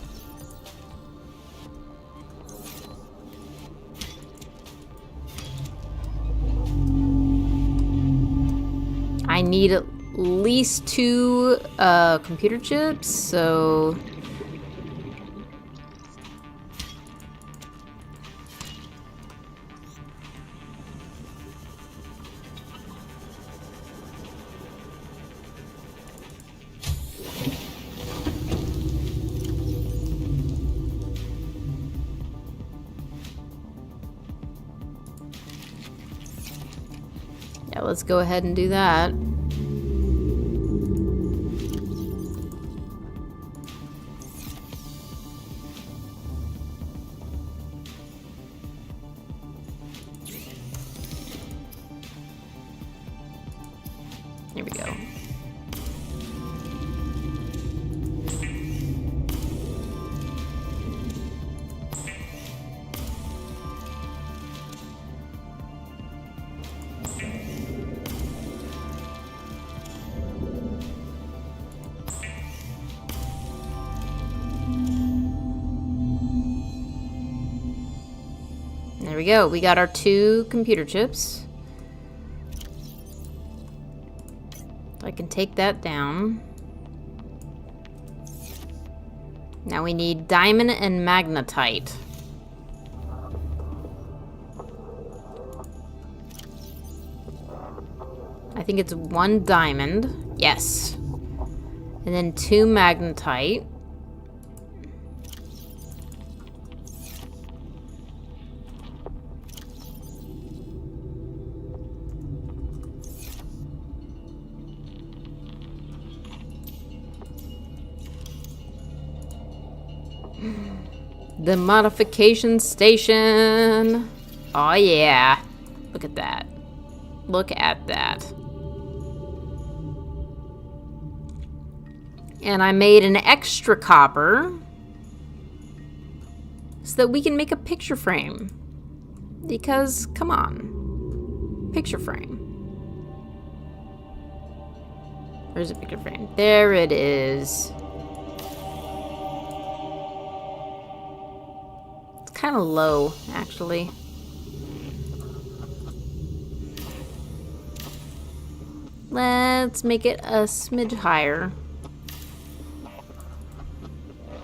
S1: I need at least 2 computer chips, so yeah, let's go ahead and do that. Here we go. There we go. We got our 2 computer chips. I can take that down. Now we need diamond and magnetite. I think it's 1 diamond. Yes. And then 2 magnetite. The modification station. Oh yeah. Look at that. Look at that. And I made an extra copper so that we can make a picture frame. Because, come on. Picture frame. Where's the picture frame? There it is. Kind of low, actually. Let's make it a smidge higher.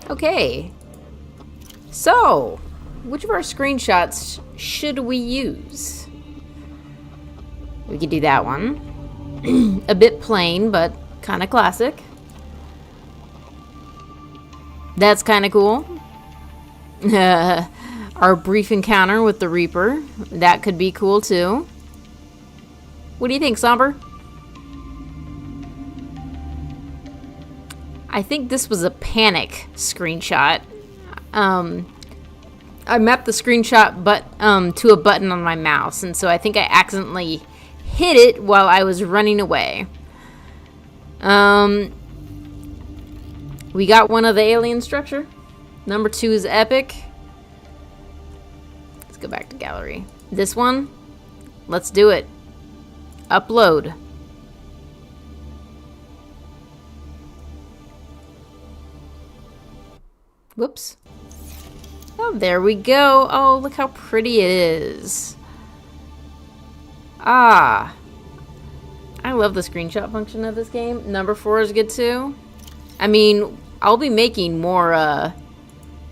S1: Okay. So, which of our screenshots should we use? We could do that one. A bit plain, but kind of classic. That's kind of cool. Our brief encounter with the Reaper. That could be cool too. What do you think, Somber? I think this was a panic screenshot. I mapped the screenshot to a button on my mouse, and so I think I accidentally hit it while I was running away. We got one of the alien structure. Number 2 is epic. Let's go back to gallery. This one, let's do it. Upload. Whoops. Oh, there we go. Oh, look how pretty it is. Ah. I love the screenshot function of this game. Number 4 is good too. I mean, I'll be making more,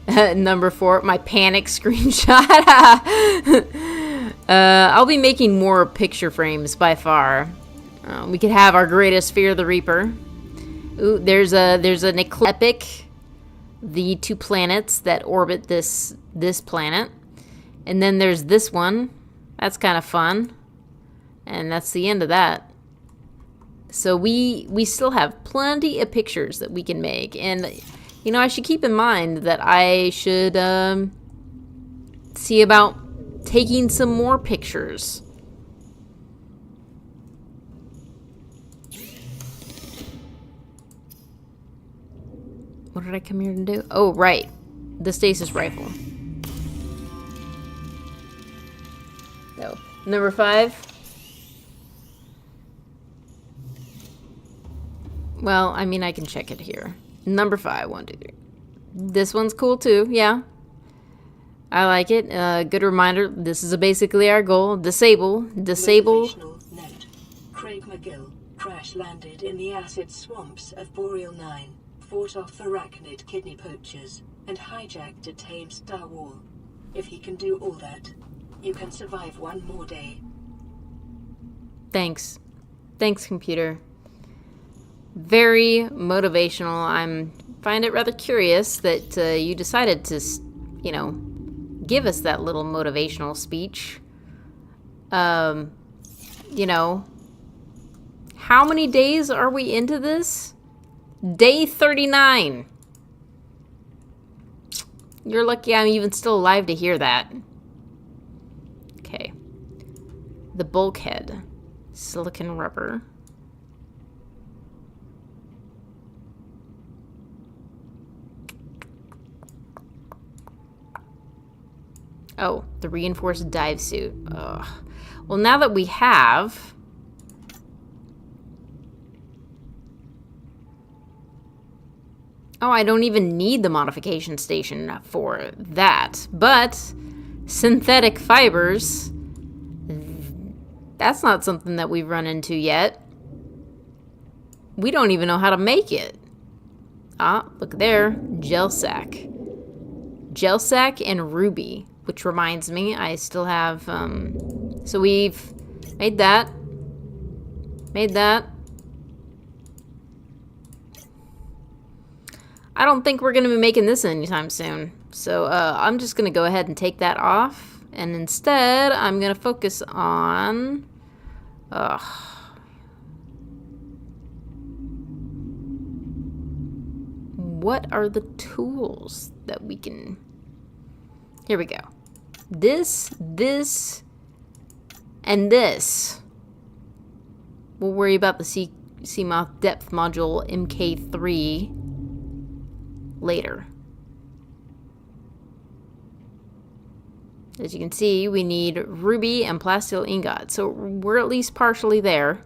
S1: number 4, my panic screenshot. I'll be making more picture frames by far. We could have our greatest fear, the Reaper. Ooh, there's an ecliptic. The 2 planets that orbit this planet. And then there's this one. That's kind of fun. And that's the end of that. So we still have plenty of pictures that we can make. And, you know, I should keep in mind that I should see about taking some more pictures. What did I come here to do? Oh, right. The stasis rifle. No. Number 5. Well, I mean, I can check it here. Number 5, 1, 2, 3. This one's cool too, yeah. I like it. Good reminder, this is basically our goal. Disable.
S2: Motivational note. Craig McGill crash-landed in the acid swamps of Boreal 9. Fought off arachnid kidney poachers, and hijacked a tamed Star Wall. If he can do all that, you can survive one more day.
S1: Thanks. Thanks, computer. Very motivational. I find it rather curious that you decided to, you know, give us that little motivational speech. You know, how many days are we into this? Day 39. You're lucky I'm even still alive to hear that. Okay. The bulkhead. Silicon rubber. Oh, the reinforced dive suit. Ugh. Well, now that we have... Oh, I don't even need the modification station for that. But synthetic fibers, that's not something that we've run into yet. We don't even know how to make it. Ah, look there. Gel sack. Gel sack and ruby, which reminds me, I still have, so we've made that. Made that. I don't think we're going to be making this anytime soon. So I'm just going to go ahead and take that off. And instead, I'm going to focus on... what are the tools that we can... Here we go. This, and this. We'll worry about the Sea Moth depth module MK3 later. As you can see, we need ruby and plasteel ingot, so we're at least partially there.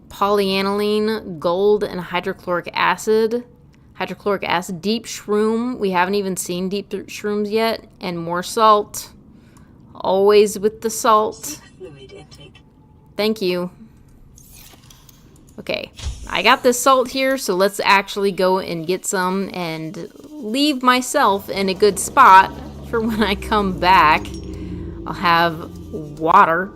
S1: Polyaniline, gold, and hydrochloric acid. Hydrochloric acid, deep shroom. We haven't even seen deep shrooms yet. And more salt. Always with the salt.
S2: Fluid intake.
S1: Thank you. Okay, I got this salt here, so let's actually go and get some and leave myself in a good spot for when I come back. I'll have water.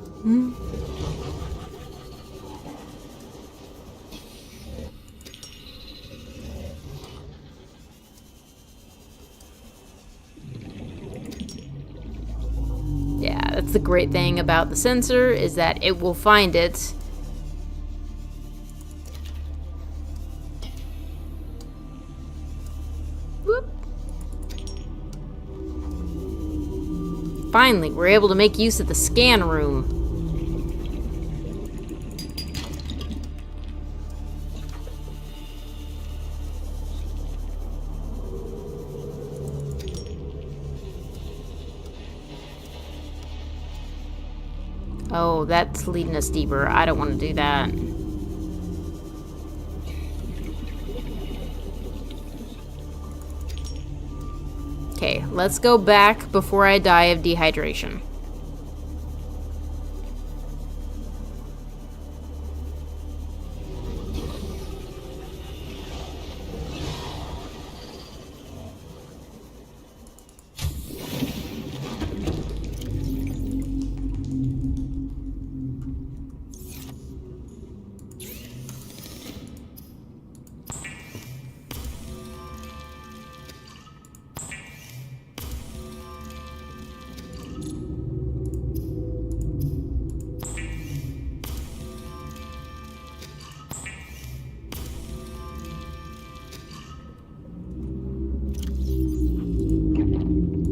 S1: Yeah, That's the great thing about the sensor, is that it will find it. Whoop. Finally, we're able to make use of the scan room. Oh, that's leading us deeper. I don't want to do that. Okay, let's go back before I die of dehydration.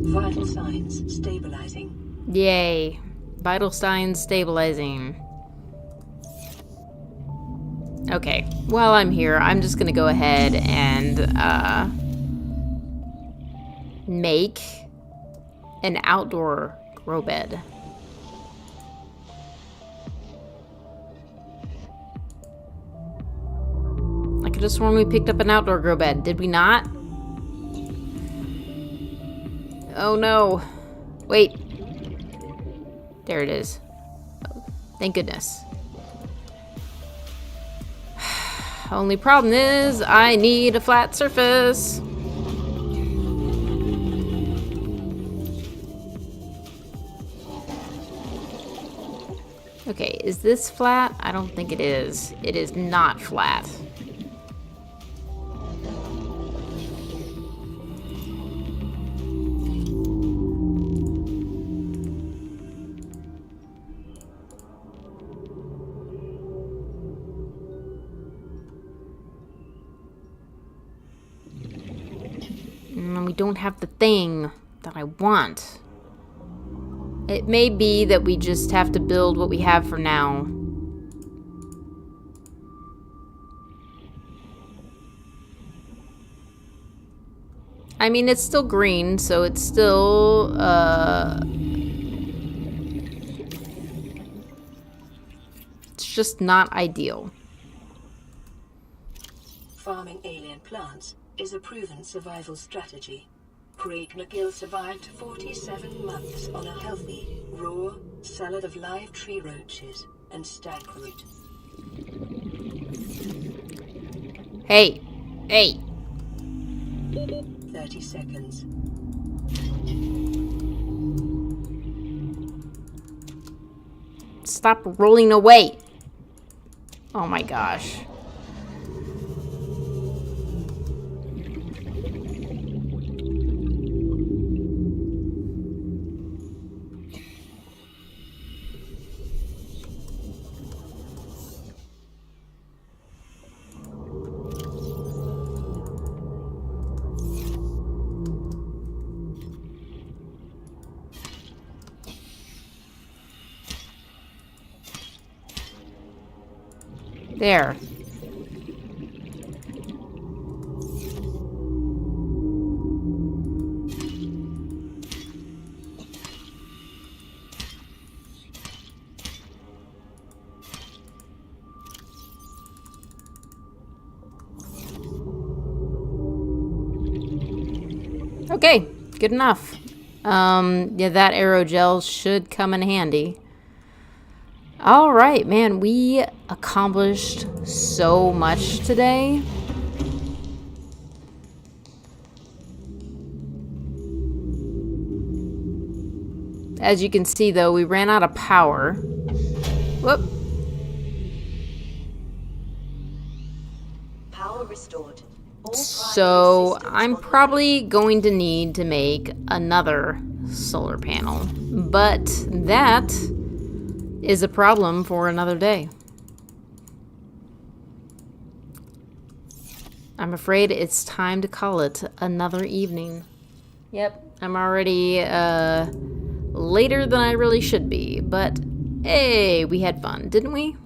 S2: Vital signs stabilizing.
S1: Yay. Vital signs stabilizing. Okay, while I'm here, I'm just gonna go ahead and make an outdoor grow bed. I could have sworn we picked up an outdoor grow bed. Did we not? Oh no. Wait. There it is. Thank goodness. Only problem is I need a flat surface. Okay, is this flat? I don't think it is. It is not flat. And we don't have the thing that I want. It may be that we just have to build what we have for now. I mean, it's still green, so it's still, it's just not ideal.
S2: Farming alien plants is a proven survival strategy. Craig McGill survived 47 months on a healthy, raw salad of live tree roaches and stag root.
S1: Hey! Hey!
S2: 30 seconds.
S1: Stop rolling away! Oh my gosh. There. Okay, good enough. Yeah, that aerogel should come in handy. All right, man, we accomplished so much today. As you can see, though, we ran out of power. Whoop.
S8: Power restored. All
S1: So
S8: primary systems
S1: I'm
S8: online.
S1: probably going to need to make another solar panel. But that is a problem for another day. I'm afraid it's time to call it another evening. Yep, I'm already later than I really should be, but hey, we had fun, didn't we?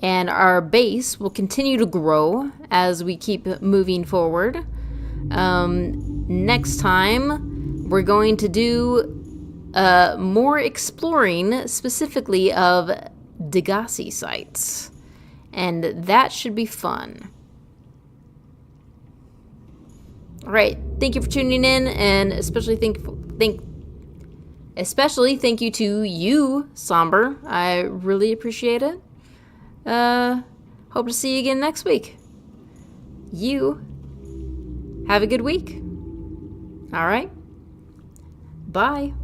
S1: And our base will continue to grow as we keep moving forward. Next time, we're going to do more exploring, specifically of Degasi sites. And that should be fun. Alright, thank you for tuning in, and especially thank you to you, Somber. I really appreciate it. Hope to see you again next week. You have a good week. All right. Bye.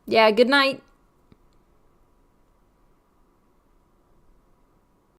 S1: Yeah, good night.